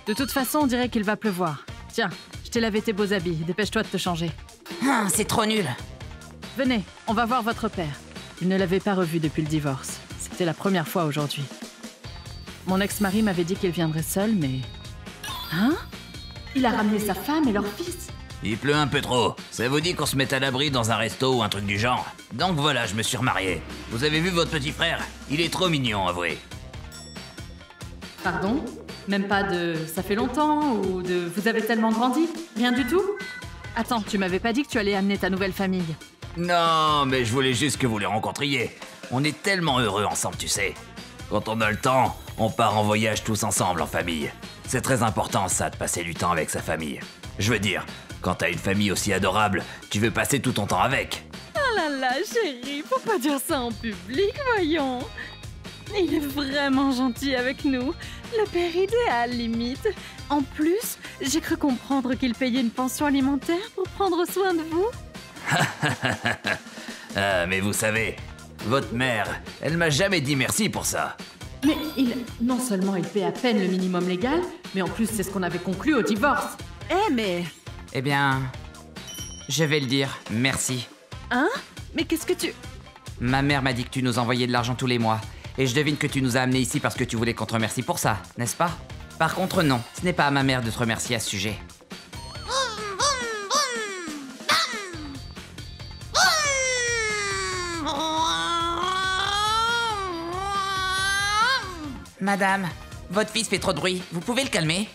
De toute façon, on dirait qu'il va pleuvoir. Tiens, je t'ai lavé tes beaux habits, dépêche-toi de te changer. Ah, c'est trop nul. Venez, on va voir votre père. Je ne l'avais pas revu depuis le divorce. C'était la première fois aujourd'hui. Mon ex-mari m'avait dit qu'il viendrait seul, mais... Hein? Il a ramené sa femme et leur fils. Il pleut un peu trop. Ça vous dit qu'on se mette à l'abri dans un resto ou un truc du genre? Donc voilà, je me suis remarié. Vous avez vu votre petit frère? Il est trop mignon, avouez. Pardon? Même pas de « ça fait longtemps » ou de « vous avez tellement grandi » Rien du tout? Attends, tu m'avais pas dit que tu allais amener ta nouvelle famille? Non, mais je voulais juste que vous les rencontriez. On est tellement heureux ensemble, tu sais. Quand on a le temps, on part en voyage tous ensemble en famille. C'est très important ça, de passer du temps avec sa famille. Je veux dire, quand t'as une famille aussi adorable, tu veux passer tout ton temps avec. Oh là là, chérie, faut pas dire ça en public, voyons. Il est vraiment gentil avec nous. Le père idéal, limite. En plus, j'ai cru comprendre qu'il payait une pension alimentaire pour prendre soin de vous. Ah, mais vous savez, votre mère, elle m'a jamais dit merci pour ça. Mais non seulement il paie à peine le minimum légal, mais en plus c'est ce qu'on avait conclu au divorce. Mais... Eh bien... Je vais le dire, merci. Hein? Mais qu'est-ce que tu... Ma mère m'a dit que tu nous envoyais de l'argent tous les mois. Et je devine que tu nous as amenés ici parce que tu voulais qu'on te remercie pour ça, n'est-ce pas? Par contre, non, ce n'est pas à ma mère de te remercier à ce sujet. Madame, votre fils fait trop de bruit, vous pouvez le calmer?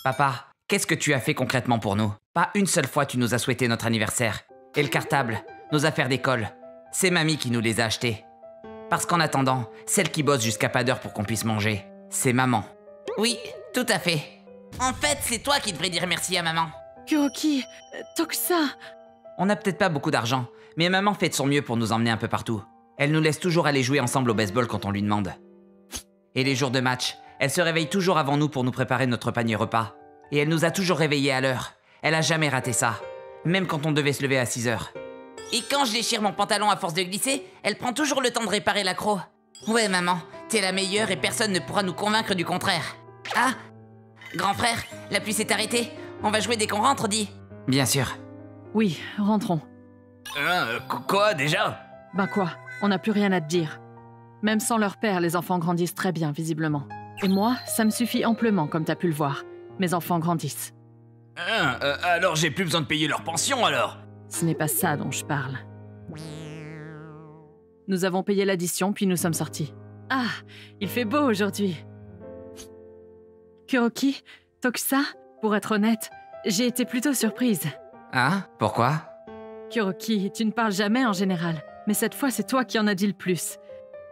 Papa, qu'est-ce que tu as fait concrètement pour nous? Pas une seule fois tu nous as souhaité notre anniversaire. Et le cartable, nos affaires d'école, c'est mamie qui nous les a achetés. Parce qu'en attendant, celle qui bosse jusqu'à pas d'heure pour qu'on puisse manger, c'est maman. Oui, tout à fait. En fait, c'est toi qui devrais dire merci à maman. Kuroki, Tokusa. On n'a peut-être pas beaucoup d'argent, mais maman fait de son mieux pour nous emmener un peu partout. Elle nous laisse toujours aller jouer ensemble au baseball quand on lui demande. Et les jours de match, elle se réveille toujours avant nous pour nous préparer notre panier repas. Et elle nous a toujours réveillés à l'heure. Elle a jamais raté ça. Même quand on devait se lever à 6 heures. Et quand je déchire mon pantalon à force de glisser, elle prend toujours le temps de réparer l'accroc. Ouais, maman, t'es la meilleure et personne ne pourra nous convaincre du contraire. Ah, grand frère, la pluie s'est arrêtée. On va jouer dès qu'on rentre, dis. Bien sûr. Oui, rentrons. Quoi, déjà? Ben quoi, on n'a plus rien à te dire. Même sans leur père, les enfants grandissent très bien, visiblement. Et moi, ça me suffit amplement, comme t'as pu le voir. Mes enfants grandissent. Alors j'ai plus besoin de payer leur pension, alors? Ce n'est pas ça dont je parle. Nous avons payé l'addition, puis nous sommes sortis. Ah, il fait beau aujourd'hui. Kuroki, Tokusa, pour être honnête, j'ai été plutôt surprise. Ah, pourquoi? Kuroki, tu ne parles jamais en général, mais cette fois c'est toi qui en as dit le plus.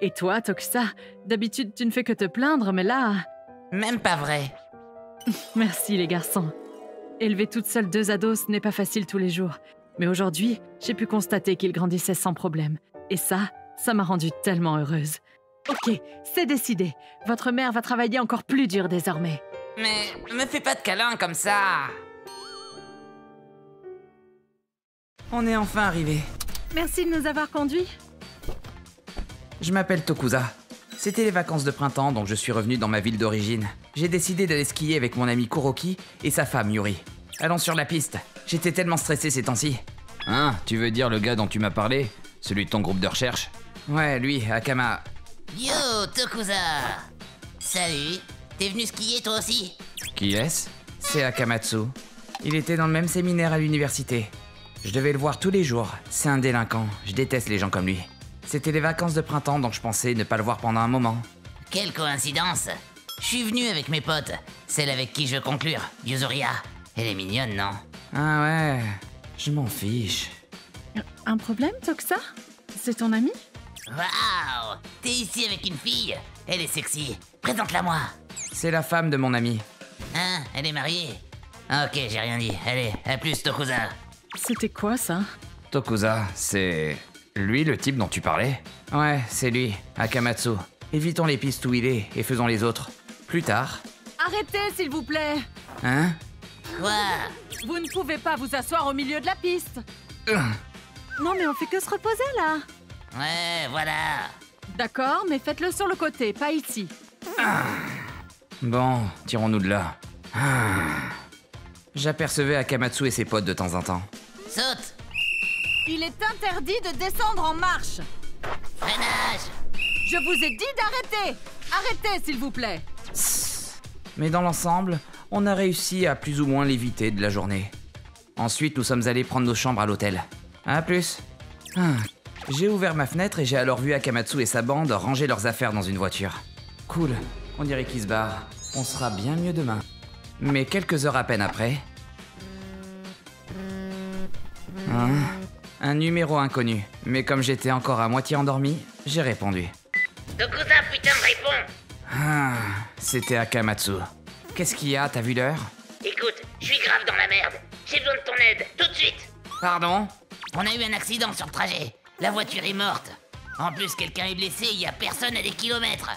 Et toi, Tokusa, d'habitude tu ne fais que te plaindre, mais là... Même pas vrai. Merci les garçons. Élever toute seule 2 ados, ce n'est pas facile tous les jours. Mais aujourd'hui, j'ai pu constater qu'ils grandissaient sans problème. Et ça m'a rendue tellement heureuse. Ok, c'est décidé. Votre mère va travailler encore plus dur désormais. Mais me fais pas de câlins comme ça. On est enfin arrivés. Merci de nous avoir conduits. Je m'appelle Tokusa. C'était les vacances de printemps, donc je suis revenu dans ma ville d'origine. J'ai décidé d'aller skier avec mon ami Kuroki et sa femme Yuri. Allons sur la piste. J'étais tellement stressé ces temps-ci. Hein, tu veux dire le gars dont tu m'as parlé? Celui de ton groupe de recherche? Ouais, lui, Akama. Yo, Tokusa. Salut. T'es venu skier toi aussi? Qui est-ce? C'est Akamatsu. Il était dans le même séminaire à l'université. Je devais le voir tous les jours. C'est un délinquant. Je déteste les gens comme lui. C'était les vacances de printemps, donc je pensais ne pas le voir pendant un moment. Quelle coïncidence. Je suis venu avec mes potes. Celle avec qui je veux conclure, Yuzuria. Elle est mignonne, non? Ah ouais, je m'en fiche. Un problème, Tokusa? C'est ton ami? Waouh! T'es ici avec une fille? Elle est sexy. Présente-la-moi. C'est la femme de mon ami. Hein, elle est mariée? Ah, ok, j'ai rien dit. Allez, à plus, Tokusa. C'était quoi ça? Tokusa, c'est... lui le type dont tu parlais? Ouais, c'est lui, Akamatsu. Évitons les pistes où il est et faisons les autres. Plus tard. Arrêtez, s'il vous plaît! Hein? Quoi? Vous ne pouvez pas vous asseoir au milieu de la piste! Non, mais on fait que se reposer, là! Ouais, voilà. D'accord, mais faites-le sur le côté, pas ici. Bon, tirons-nous de là. J'apercevais Akamatsu et ses potes de temps en temps. Saute! Il est interdit de descendre en marche! Freinage! Je vous ai dit d'arrêter! Arrêtez, s'il vous plaît! Mais dans l'ensemble, on a réussi à plus ou moins l'éviter de la journée. Ensuite, nous sommes allés prendre nos chambres à l'hôtel. À plus. J'ai ouvert ma fenêtre et j'ai alors vu Akamatsu et sa bande ranger leurs affaires dans une voiture. Cool, on dirait qu'ils se barrent. On sera bien mieux demain. Mais quelques heures à peine après... un numéro inconnu. Mais comme j'étais encore à moitié endormi, j'ai répondu. Tokusa, putain, réponds! C'était Akamatsu. Qu'est-ce qu'il y a, t'as vu l'heure? Écoute, je suis grave dans la merde. J'ai besoin de ton aide, tout de suite. Pardon? On a eu un accident sur le trajet. La voiture est morte. En plus, quelqu'un est blessé, il y a personne à des kilomètres.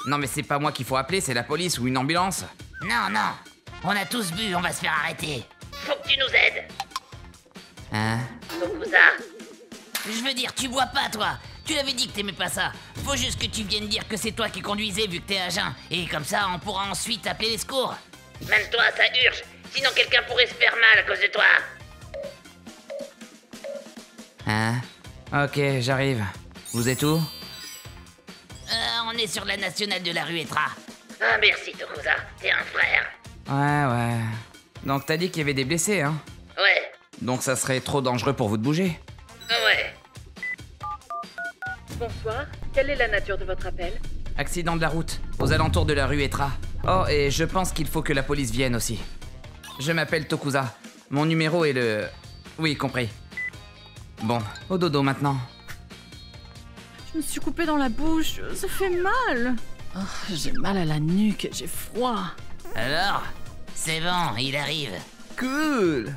Non mais c'est pas moi qu'il faut appeler, c'est la police ou une ambulance. Non, non. On a tous bu, on va se faire arrêter. Faut que tu nous aides. Hein? Tokusa? Je veux dire, tu bois pas, toi. Tu l'avais dit que t'aimais pas ça. Faut juste que tu viennes dire que c'est toi qui conduisais vu que t'es à jeun. Et comme ça, on pourra ensuite appeler les secours. Même toi, ça urge. Sinon, quelqu'un pourrait se faire mal à cause de toi. Hein? Ok, j'arrive. Vous êtes où? On est sur la nationale de la rue Etra. Ah, merci, Tokusa. T'es un frère. Ouais. Donc t'as dit qu'il y avait des blessés, hein? Ouais. Donc ça serait trop dangereux pour vous de bouger? Ouais. Bonsoir, quelle est la nature de votre appel? Accident de la route, aux alentours de la rue Etra. Oh, et je pense qu'il faut que la police vienne aussi. Je m'appelle Tokusa. Mon numéro est le... Oui, compris. Bon, au dodo maintenant. Je me suis coupée dans la bouche, ça fait mal. Oh, j'ai mal à la nuque, j'ai froid. Alors? C'est bon, il arrive. Cool!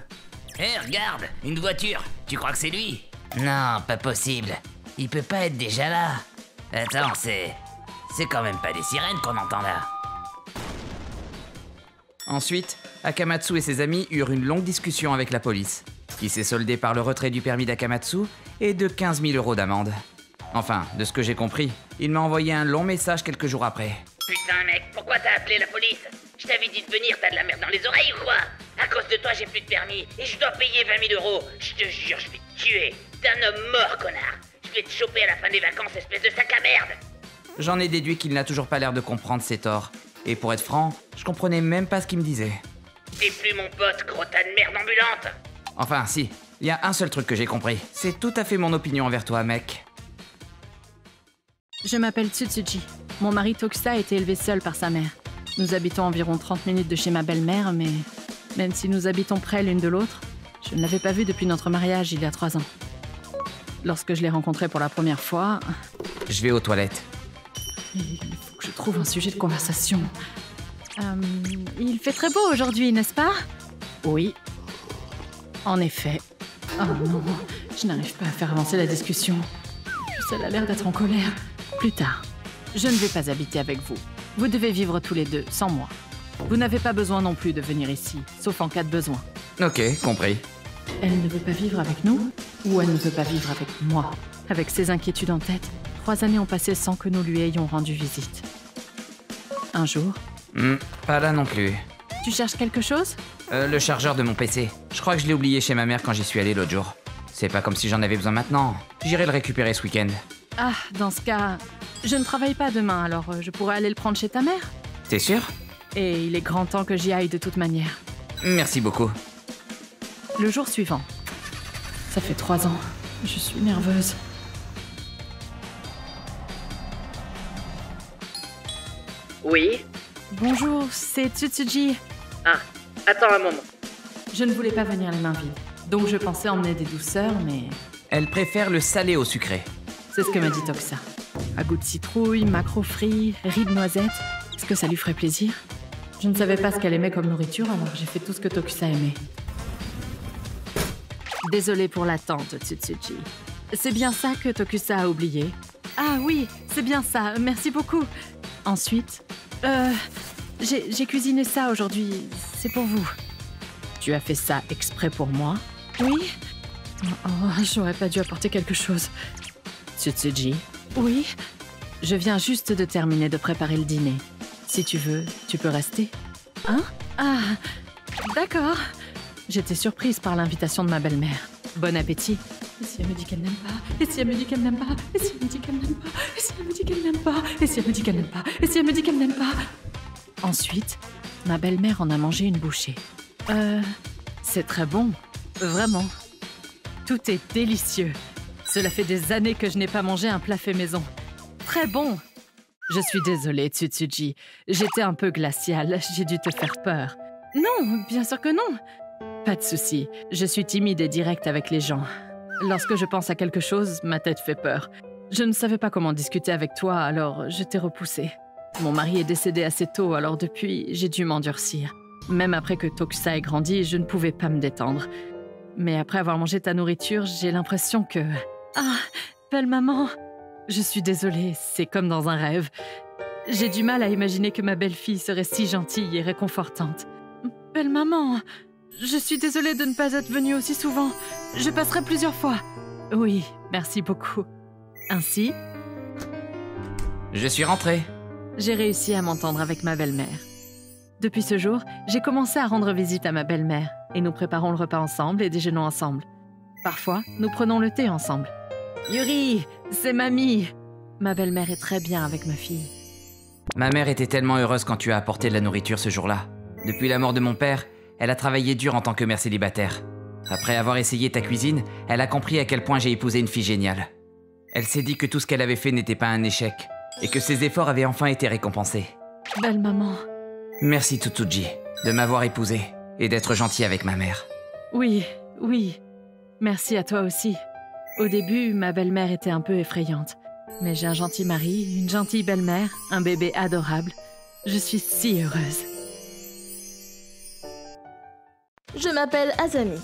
Hé, regarde, une voiture. Tu crois que c'est lui? Non, pas possible. Il peut pas être déjà là. Attends, c'est quand même pas des sirènes qu'on entend là. Ensuite, Akamatsu et ses amis eurent une longue discussion avec la police, qui s'est soldée par le retrait du permis d'Akamatsu et de 15 000 € d'amende. Enfin, de ce que j'ai compris, il m'a envoyé un long message quelques jours après. Putain, mec, pourquoi t'as appelé la police? Je t'avais dit de venir, t'as de la merde dans les oreilles ou quoi? À cause de toi, j'ai plus de permis et je dois payer 20 000 €. Je te jure, je vais te tuer. T'es un homme mort, connard. Je vais te choper à la fin des vacances, espèce de sac à merde. J'en ai déduit qu'il n'a toujours pas l'air de comprendre ses torts. Et pour être franc, je comprenais même pas ce qu'il me disait. T'es plus mon pote, gros tas de merde ambulante. Enfin, si, il y a un seul truc que j'ai compris. C'est tout à fait mon opinion envers toi, mec. Je m'appelle Tsutsuji. Mon mari Tokusa a été élevé seul par sa mère. Nous habitons environ 30 minutes de chez ma belle-mère, mais même si nous habitons près l'une de l'autre, je ne l'avais pas vue depuis notre mariage il y a 3 ans. Lorsque je l'ai rencontrée pour la première fois... Je vais aux toilettes. Il faut que je trouve un sujet de conversation. Il fait très beau aujourd'hui, n'est-ce pas? Oui. En effet. Oh non, je n'arrive pas à faire avancer la discussion. Plus elle a l'air d'être en colère. Plus tard. Je ne vais pas habiter avec vous. Vous devez vivre tous les deux, sans moi. Vous n'avez pas besoin non plus de venir ici, sauf en cas de besoin. Ok, compris. Elle ne veut pas vivre avec nous, ou elle ne veut pas vivre avec moi. Avec ses inquiétudes en tête, 3 années ont passé sans que nous lui ayons rendu visite. Un jour... Pas là non plus. Tu cherches quelque chose? Le chargeur de mon PC. Je crois que je l'ai oublié chez ma mère quand j'y suis allé l'autre jour. C'est pas comme si j'en avais besoin maintenant. J'irai le récupérer ce week-end. Ah, dans ce cas, je ne travaille pas demain, alors je pourrais aller le prendre chez ta mère. T'es sûr? Et il est grand temps que j'y aille de toute manière. Merci beaucoup. Le jour suivant. Ça fait 3 ans. Je suis nerveuse. Oui? Bonjour, c'est Tsutsuji. Ah, attends un moment. Je ne voulais pas venir les mains vides, donc je pensais emmener des douceurs, mais... Elle préfère le salé au sucré. C'est ce que m'a dit Tokusa. À goût de citrouille, maquereau frit, riz de noisette, Est-ce que ça lui ferait plaisir? Je ne savais pas ce qu'elle aimait comme nourriture, alors j'ai fait tout ce que Tokusa aimait. Désolée pour l'attente, Tsutsuji. C'est bien ça que Tokusa a oublié? Ah oui, c'est bien ça, merci beaucoup. Ensuite, j'ai cuisiné ça aujourd'hui, c'est pour vous. Tu as fait ça exprès pour moi? Oui. Oh, j'aurais pas dû apporter quelque chose. Tsutsuji? Oui. Je viens juste de terminer de préparer le dîner. Si tu veux, tu peux rester. Hein? Ah, d'accord. J'étais surprise par l'invitation de ma belle-mère. Bon appétit. Et si elle me dit qu'elle n'aime pas? Et si elle me dit qu'elle n'aime pas? Et si elle me dit qu'elle n'aime pas? Et si elle me dit qu'elle n'aime pas? Et si elle me dit qu'elle n'aime pas? Et si elle me dit qu'elle n'aime pas? Ensuite, ma belle-mère en a mangé une bouchée. C'est très bon. Vraiment. Tout est délicieux. Cela fait des années que je n'ai pas mangé un plat fait maison. Très bon. Je suis désolée, Tsutsuji. J'étais un peu glaciale. J'ai dû te faire peur. Non, bien sûr que non. Pas de souci. Je suis timide et directe avec les gens. Lorsque je pense à quelque chose, ma tête fait peur. Je ne savais pas comment discuter avec toi, alors je t'ai repoussé. Mon mari est décédé assez tôt, alors depuis, j'ai dû m'endurcir. Même après que Tokusa ait grandi, je ne pouvais pas me détendre. Mais après avoir mangé ta nourriture, j'ai l'impression que... Ah, belle maman. Je suis désolée, c'est comme dans un rêve. J'ai du mal à imaginer que ma belle-fille serait si gentille et réconfortante. Belle maman, je suis désolée de ne pas être venue aussi souvent. Je passerai plusieurs fois. Oui, merci beaucoup. Ainsi, Je suis rentré. j'ai réussi à m'entendre avec ma belle-mère. Depuis ce jour, j'ai commencé à rendre visite à ma belle-mère et nous préparons le repas ensemble et déjeunons ensemble. Parfois, nous prenons le thé ensemble. Yuri, c'est mamie. Ma belle-mère est très bien avec ma fille. Ma mère était tellement heureuse quand tu as apporté de la nourriture ce jour-là. Depuis la mort de mon père, elle a travaillé dur en tant que mère célibataire. Après avoir essayé ta cuisine, elle a compris à quel point j'ai épousé une fille géniale. Elle s'est dit que tout ce qu'elle avait fait n'était pas un échec, et que ses efforts avaient enfin été récompensés. Belle maman. Merci Tsutsuji, de m'avoir épousé, et d'être gentil avec ma mère. Oui, oui. Merci à toi aussi. Au début, ma belle-mère était un peu effrayante. Mais j'ai un gentil mari, une gentille belle-mère, un bébé adorable. Je suis si heureuse. Je m'appelle Azami.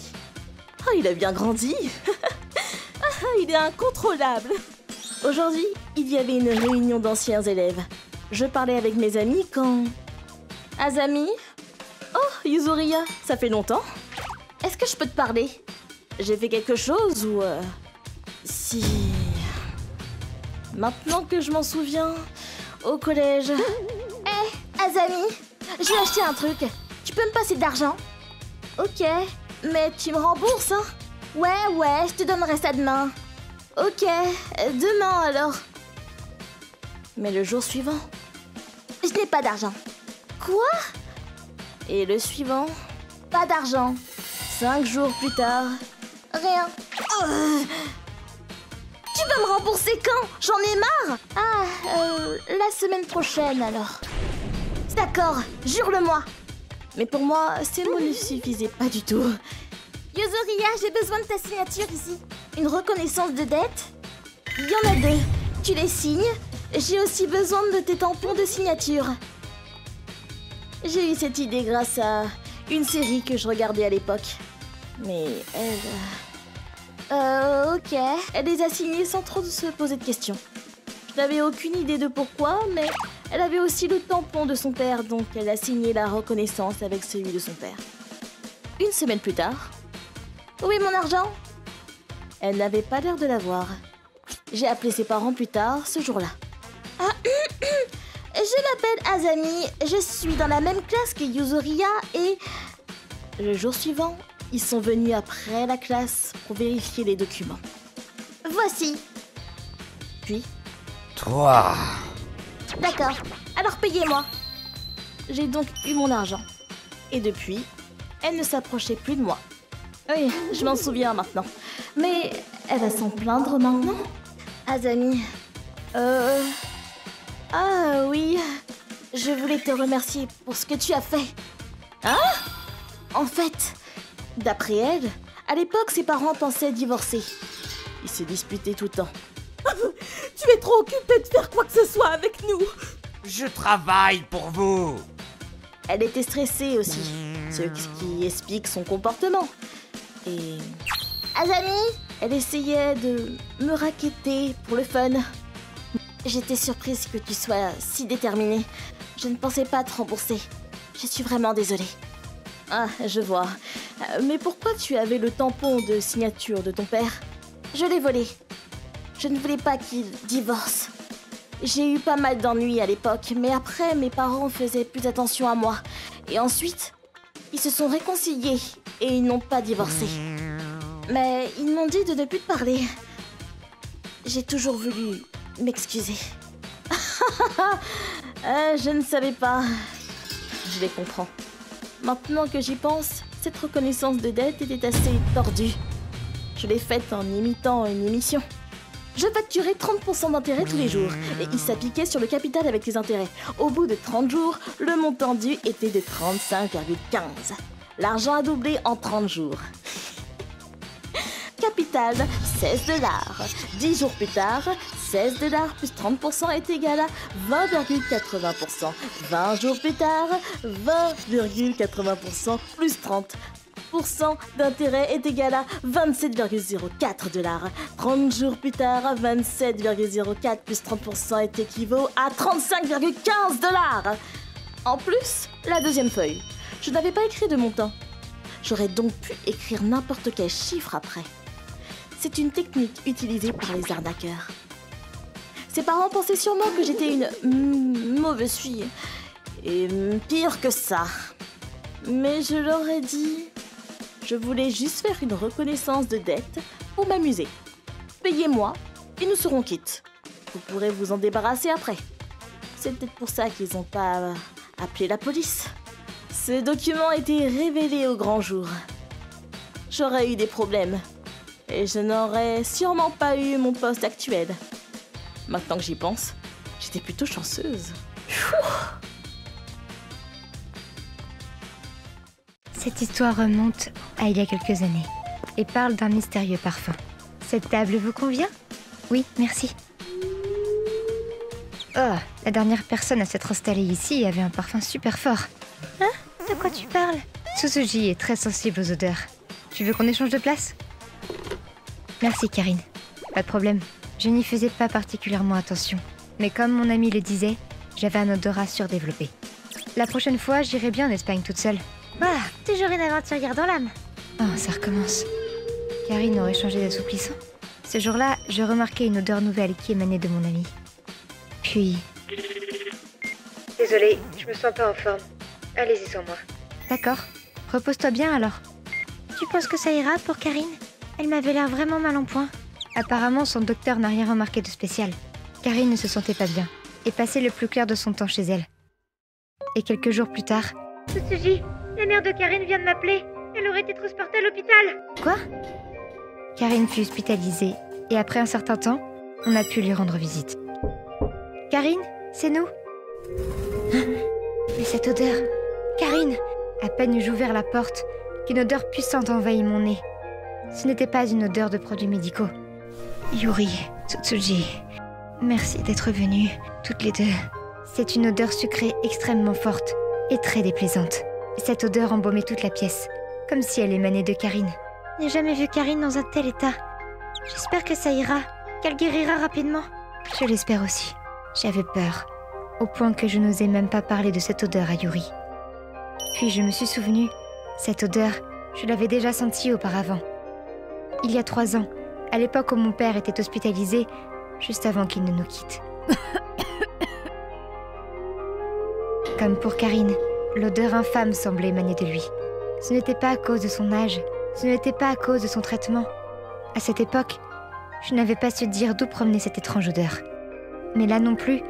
Oh, il a bien grandi. Il est incontrôlable. Aujourd'hui, il y avait une réunion d'anciens élèves. Je parlais avec mes amis quand... Azami? Oh, Yuzuriya, ça fait longtemps. Est-ce que je peux te parler? J'ai fait quelque chose ou... Si... Maintenant que je m'en souviens, au collège... Hé, Azami, je vais acheter un truc. Tu peux me passer de l'argent? Ok, mais tu me rembourses, hein? Ouais, je te donnerai ça demain. Ok, demain alors. Mais le jour suivant, je n'ai pas d'argent. Quoi? Et le suivant, pas d'argent. 5 jours plus tard, rien. Tu vas me rembourser quand? J'en ai marre. Ah, la semaine prochaine alors. D'accord, jure-le-moi. Mais pour moi, ces mots ne suffisaient pas du tout. Yuzuriya, j'ai besoin de ta signature ici. Une reconnaissance de dette? Il y en a 2. Tu les signes. J'ai aussi besoin de tes tampons de signature. J'ai eu cette idée grâce à une série que je regardais à l'époque. Mais elle... ok. Elle les a signés sans trop se poser de questions. Je n'avais aucune idée de pourquoi, mais elle avait aussi le tampon de son père, donc elle a signé la reconnaissance avec celui de son père. Une semaine plus tard... Où est mon argent? Elle n'avait pas l'air de l'avoir. J'ai appelé ses parents plus tard, ce jour-là. Ah, je m'appelle Azami, je suis dans la même classe que Yuzuriya et... Le jour suivant, ils sont venus après la classe pour vérifier les documents. Voici. Puis... Toi... D'accord, alors payez-moi. J'ai donc eu mon argent. Et depuis, elle ne s'approchait plus de moi. Oui, je m'en souviens maintenant. Mais elle va s'en plaindre maintenant? Azami... Ah oui... Je voulais te remercier pour ce que tu as fait. Hein? En fait, d'après elle, à l'époque, ses parents pensaient divorcer. Ils se disputaient tout le temps. Tu es trop occupée de faire quoi que ce soit avec nous. Je travaille pour vous. Elle était stressée aussi, ce qui explique son comportement. Et... Azami, elle essayait de me racketter pour le fun. J'étais surprise que tu sois si déterminée. Je ne pensais pas te rembourser. Je suis vraiment désolée. Ah, je vois. Mais pourquoi tu avais le tampon de signature de ton père? Je l'ai volé. Je ne voulais pas qu'il divorce. J'ai eu pas mal d'ennuis à l'époque, mais après, mes parents faisaient plus attention à moi. Et ensuite, ils se sont réconciliés et ils n'ont pas divorcé. Mais ils m'ont dit de ne plus te parler. J'ai toujours voulu m'excuser. Je ne savais pas. Je les comprends. Maintenant que j'y pense, cette reconnaissance de dette était assez tordue. Je l'ai faite en imitant une émission. Je facturais 30% d'intérêt tous les jours, et il s'appliquait sur le capital avec les intérêts. Au bout de 30 jours, le montant dû était de 35,15. L'argent a doublé en 30 jours. Capital, $16. 10 jours plus tard, $16 plus 30% est égal à 20,80%. 20 jours plus tard, 20,80% plus 30% d'intérêt est égal à 27,04 $. 30 jours plus tard, 27,04 plus 30% est équivaut à 35,15 $. En plus, la deuxième feuille. Je n'avais pas écrit de montant. J'aurais donc pu écrire n'importe quel chiffre après. C'est une technique utilisée par les arnaqueurs. Ses parents pensaient sûrement que j'étais une mauvaise fille. Et pire que ça. Mais je leur ai dit... Je voulais juste faire une reconnaissance de dette pour m'amuser. Payez-moi et nous serons quittes. Vous pourrez vous en débarrasser après. C'est peut-être pour ça qu'ils n'ont pas appelé la police. Ce document a été révélé au grand jour. J'aurais eu des problèmes. Et je n'aurais sûrement pas eu mon poste actuel. Maintenant que j'y pense, j'étais plutôt chanceuse. Cette histoire remonte à il y a quelques années et parle d'un mystérieux parfum. Cette table vous convient? Oui, merci. Oh, la dernière personne à s'être installée ici avait un parfum super fort. Hein? De quoi tu parles? Tsutsuji est très sensible aux odeurs. Tu veux qu'on échange de place? Merci, Karine. Pas de problème. Je n'y faisais pas particulièrement attention. Mais comme mon ami le disait, j'avais un odorat surdéveloppé. La prochaine fois, j'irai bien en Espagne toute seule. Ah, toujours une aventurière dans l'âme. Oh, ça recommence. Karine aurait changé d'assouplissant. Ce jour-là, je remarquai une odeur nouvelle qui émanait de mon ami. Puis... Désolée, je me sens pas en forme. Allez-y sans moi. D'accord. Repose-toi bien alors. Tu penses que ça ira pour Karine? Elle m'avait l'air vraiment mal en point. Apparemment, son docteur n'a rien remarqué de spécial. Karine ne se sentait pas bien et passait le plus clair de son temps chez elle. Et quelques jours plus tard... Tsutsuji, la mère de Karine vient de m'appeler. Elle aurait été transportée à l'hôpital. Quoi? Karine fut hospitalisée et après un certain temps, on a pu lui rendre visite. Karine, c'est nous. Mais cette odeur... Karine! À peine eus-je ouvert la porte, qu'une odeur puissante envahit mon nez. Ce n'était pas une odeur de produits médicaux. Yuri, Tsutsuji, merci d'être venus, toutes les deux. C'est une odeur sucrée extrêmement forte et très déplaisante. Cette odeur embaumait toute la pièce, comme si elle émanait de Karine. Je n'ai jamais vu Karine dans un tel état. J'espère que ça ira, qu'elle guérira rapidement. Je l'espère aussi. J'avais peur, au point que je n'osais même pas parler de cette odeur à Yuri. Puis je me suis souvenu, cette odeur, je l'avais déjà sentie auparavant. Il y a 3 ans, à l'époque où mon père était hospitalisé, juste avant qu'il ne nous quitte. Comme pour Karine, l'odeur infâme semblait émaner de lui. Ce n'était pas à cause de son âge, ce n'était pas à cause de son traitement. À cette époque, je n'avais pas su dire d'où provenait cette étrange odeur. Mais là non plus,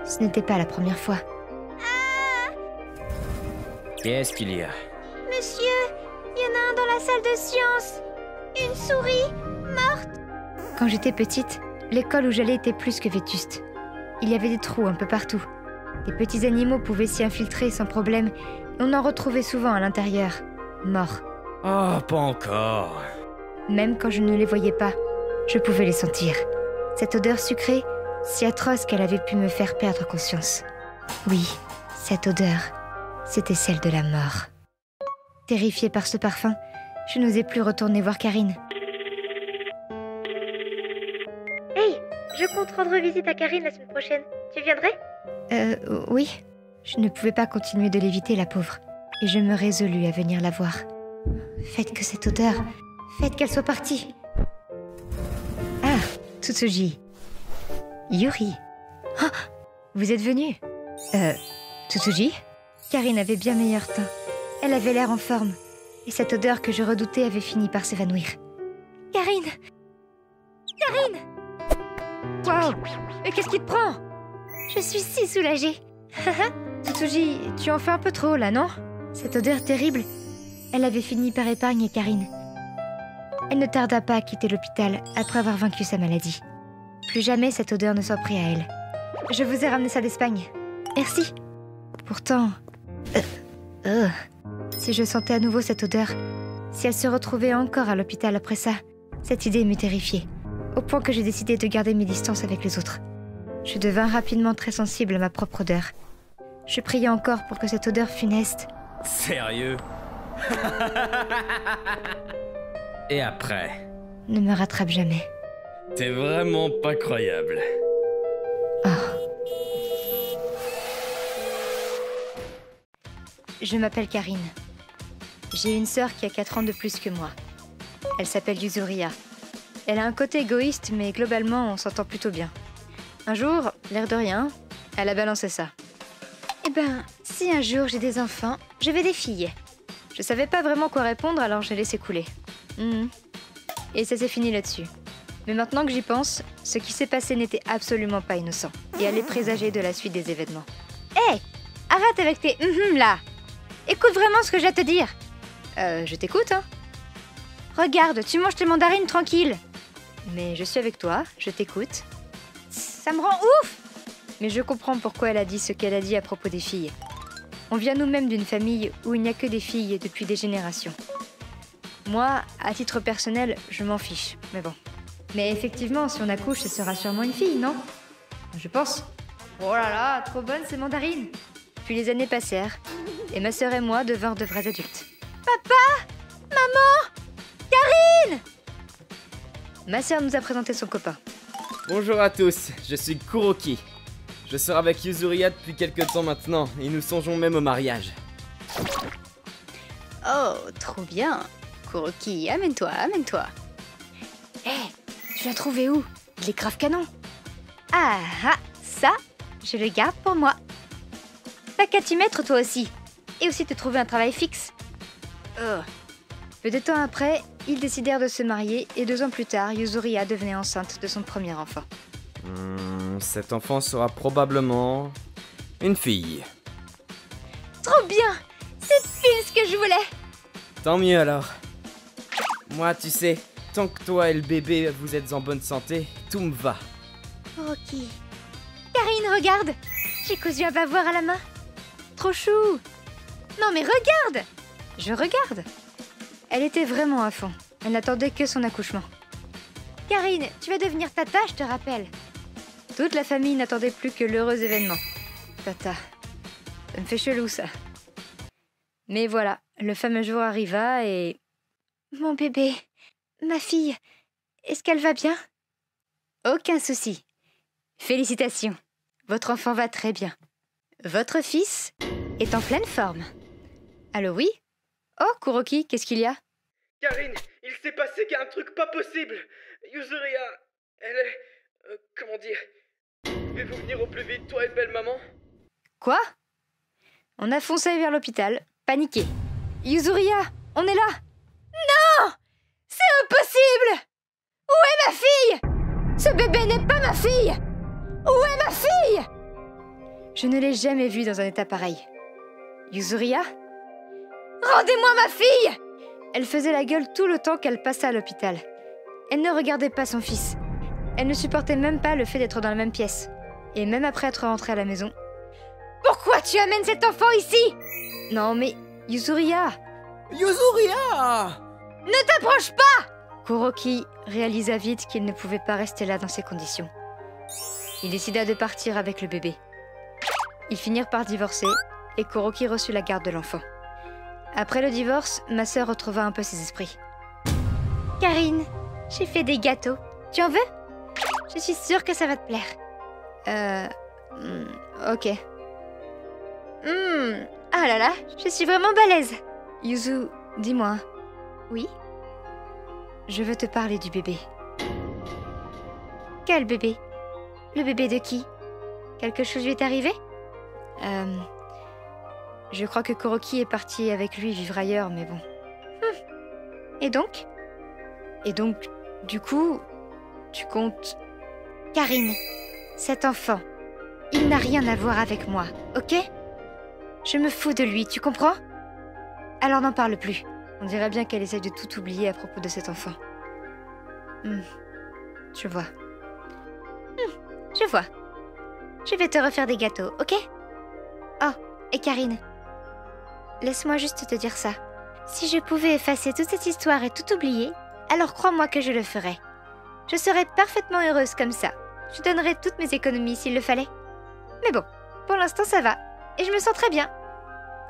ce n'était pas la première fois. Qu'est-ce qu'il y a? Monsieur, il y en a un dans la salle de sciences. Une souris morte. Quand j'étais petite, l'école où j'allais était plus que vétuste. Il y avait des trous un peu partout. Des petits animaux pouvaient s'y infiltrer sans problème, et on en retrouvait souvent à l'intérieur, morts. Oh, pas encore. Même quand je ne les voyais pas, je pouvais les sentir. Cette odeur sucrée, si atroce qu'elle avait pu me faire perdre conscience. Oui, cette odeur, c'était celle de la mort. Terrifiée par ce parfum, je n'osais plus retourner voir Karine. Hey, je compte rendre visite à Karine la semaine prochaine. Tu viendrais ? Oui. Je ne pouvais pas continuer de l'éviter, la pauvre. Et je me résolus à venir la voir. Faites que cette odeur, faites qu'elle soit partie. Ah, Tsutsuji. Yuri. Oh, vous êtes venu. Tsutsuji ? Karine avait bien meilleur teint. Elle avait l'air en forme. Et cette odeur que je redoutais avait fini par s'évanouir. Karine ! Karine ! Waouh ! Mais qu'est-ce qui te prend ? Je suis si soulagée. Tsutsuji, tu en fais un peu trop là, non ? Cette odeur terrible, elle avait fini par épargner Karine. Elle ne tarda pas à quitter l'hôpital après avoir vaincu sa maladie. Plus jamais cette odeur ne s'en prit à elle. Je vous ai ramené ça d'Espagne. Merci. Pourtant... Si je sentais à nouveau cette odeur, si elle se retrouvait encore à l'hôpital après ça, cette idée m'eût terrifiée, au point que j'ai décidé de garder mes distances avec les autres. Je devins rapidement très sensible à ma propre odeur. Je priais encore pour que cette odeur funeste... Sérieux? Et après? Ne me rattrape jamais. T'es vraiment pas croyable. Oh. Je m'appelle Karine. J'ai une sœur qui a 4 ans de plus que moi. Elle s'appelle Yuzuriha. Elle a un côté égoïste, mais globalement, on s'entend plutôt bien. Un jour, l'air de rien, elle a balancé ça. Eh ben, si un jour j'ai des enfants, je veux des filles. Je savais pas vraiment quoi répondre, alors j'ai laissé couler. Et ça s'est fini là-dessus. Mais maintenant que j'y pense, ce qui s'est passé n'était absolument pas innocent. Et allait présager de la suite des événements. Hé, arrête avec tes là. Écoute vraiment ce que j'ai à te dire. Je t'écoute, hein. Regarde, tu manges tes mandarines tranquille. Mais je suis avec toi, je t'écoute. Ça me rend ouf. Mais je comprends pourquoi elle a dit ce qu'elle a dit à propos des filles. On vient nous-mêmes d'une famille où il n'y a que des filles depuis des générations. Moi, à titre personnel, je m'en fiche, mais bon. Mais effectivement, si on accouche, ce sera sûrement une fille, non ? Je pense. Oh là là, trop bonne ces mandarines. Puis les années passèrent, et ma sœur et moi devinrent de vrais adultes. Papa ? Maman ? Karine ? Ma sœur nous a présenté son copain. Bonjour à tous, je suis Kuroki. Je sors avec Yuzuriha depuis quelques temps maintenant, et nous songeons même au mariage. Oh, trop bien. Kuroki, amène-toi, amène-toi. Hé, tu l'as trouvé où? Il est grave canon. Ah ah, ça, je le garde pour moi. T'as qu'à t'y mettre toi aussi. Et aussi te trouver un travail fixe. Peu de temps après, ils décidèrent de se marier et 2 ans plus tard, Yuzuriha devenait enceinte de son premier enfant. Cet enfant sera probablement une fille. Trop bien! C'est pile ce que je voulais! Tant mieux alors. Moi, tu sais, tant que toi et le bébé vous êtes en bonne santé, tout me va. Ok. Karine, regarde! J'ai cousu un bavoir à la main. Trop chou! Non mais regarde! Je regarde. Elle était vraiment à fond. Elle n'attendait que son accouchement. Karine, tu vas devenir tata, je te rappelle. Toute la famille n'attendait plus que l'heureux événement. Tata. Ça me fait chelou, ça. Mais voilà, le fameux jour arriva et... Mon bébé, ma fille, est-ce qu'elle va bien? Aucun souci. Félicitations. Votre enfant va très bien. Votre fils est en pleine forme. Allô, oui? Oh, Kuroki, qu'est-ce qu'il y a? Karine, il s'est passé un truc pas possible. Yuzuriha, elle est... comment dire... Pouvez-vous venir au plus vite, toi et belle maman? Quoi? On a foncé vers l'hôpital, paniqué. Yuzuriha, on est là! Non! C'est impossible! Où est ma fille? Ce bébé n'est pas ma fille! Où est ma fille? Je ne l'ai jamais vue dans un état pareil. Yuzuriha? Rendez-moi ma fille! Elle faisait la gueule tout le temps qu'elle passa à l'hôpital. Elle ne regardait pas son fils. Elle ne supportait même pas le fait d'être dans la même pièce. Et même après être rentrée à la maison... Pourquoi tu amènes cet enfant ici? Non mais... Yuzuriha! Yuzuriha! Ne t'approche pas! Kuroki réalisa vite qu'il ne pouvait pas rester là dans ces conditions. Il décida de partir avec le bébé. Ils finirent par divorcer et Kuroki reçut la garde de l'enfant. Après le divorce, ma sœur retrouva un peu ses esprits. Karine, j'ai fait des gâteaux. Tu en veux? Je suis sûre que ça va te plaire. Ok. Ah là là, je suis vraiment balèze. Yuzu, dis-moi. Oui? Je veux te parler du bébé. Quel bébé? Le bébé de qui? Quelque chose lui est arrivé? Je crois que Kuroki est parti avec lui vivre ailleurs, mais bon. Et donc? Et donc, du coup, tu comptes... Karine, cet enfant, il n'a rien à voir avec moi, ok? Je me fous de lui, tu comprends? Alors n'en parle plus. On dirait bien qu'elle essaye de tout oublier à propos de cet enfant. Je vois. Je vois. Je vais te refaire des gâteaux, ok? Oh, et Karine, laisse-moi juste te dire ça. Si je pouvais effacer toute cette histoire et tout oublier, alors crois-moi que je le ferais. Je serais parfaitement heureuse comme ça. Je donnerais toutes mes économies s'il le fallait. Mais bon, pour l'instant ça va, et je me sens très bien.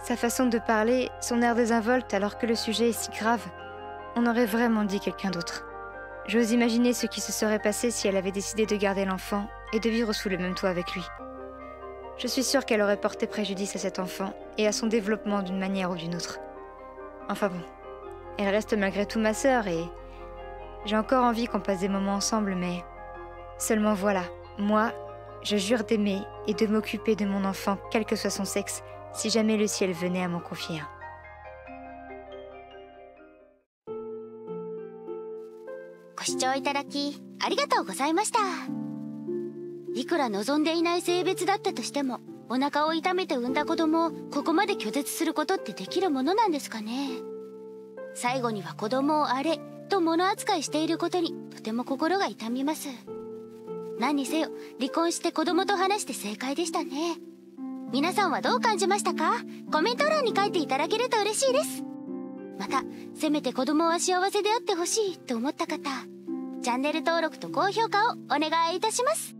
Sa façon de parler, son air désinvolte alors que le sujet est si grave, on aurait vraiment dit quelqu'un d'autre. J'ose imaginer ce qui se serait passé si elle avait décidé de garder l'enfant et de vivre sous le même toit avec lui. Je suis sûre qu'elle aurait porté préjudice à cet enfant et à son développement d'une manière ou d'une autre. Enfin bon, elle reste malgré tout ma sœur et... j'ai encore envie qu'on passe des moments ensemble, mais... Seulement voilà, moi, je jure d'aimer et de m'occuper de mon enfant, quel que soit son sexe, si jamais le ciel venait à m'en confier un. ご視聴いただきありがとうございました。いくら望んでいない性別だったとしても、お腹を痛めて産んだ子供をここまで拒絶することってできるものなんですかね。最後には子供をあれと物扱いしていることにとても心が痛みます。何にせよ離婚して子供と話して正解でしたね。皆さんはどう感じましたか？コメント欄に書いていただけると嬉しいです。またせめて子供は幸せであってほしいと思った方、チャンネル登録と高評価をお願いいたします。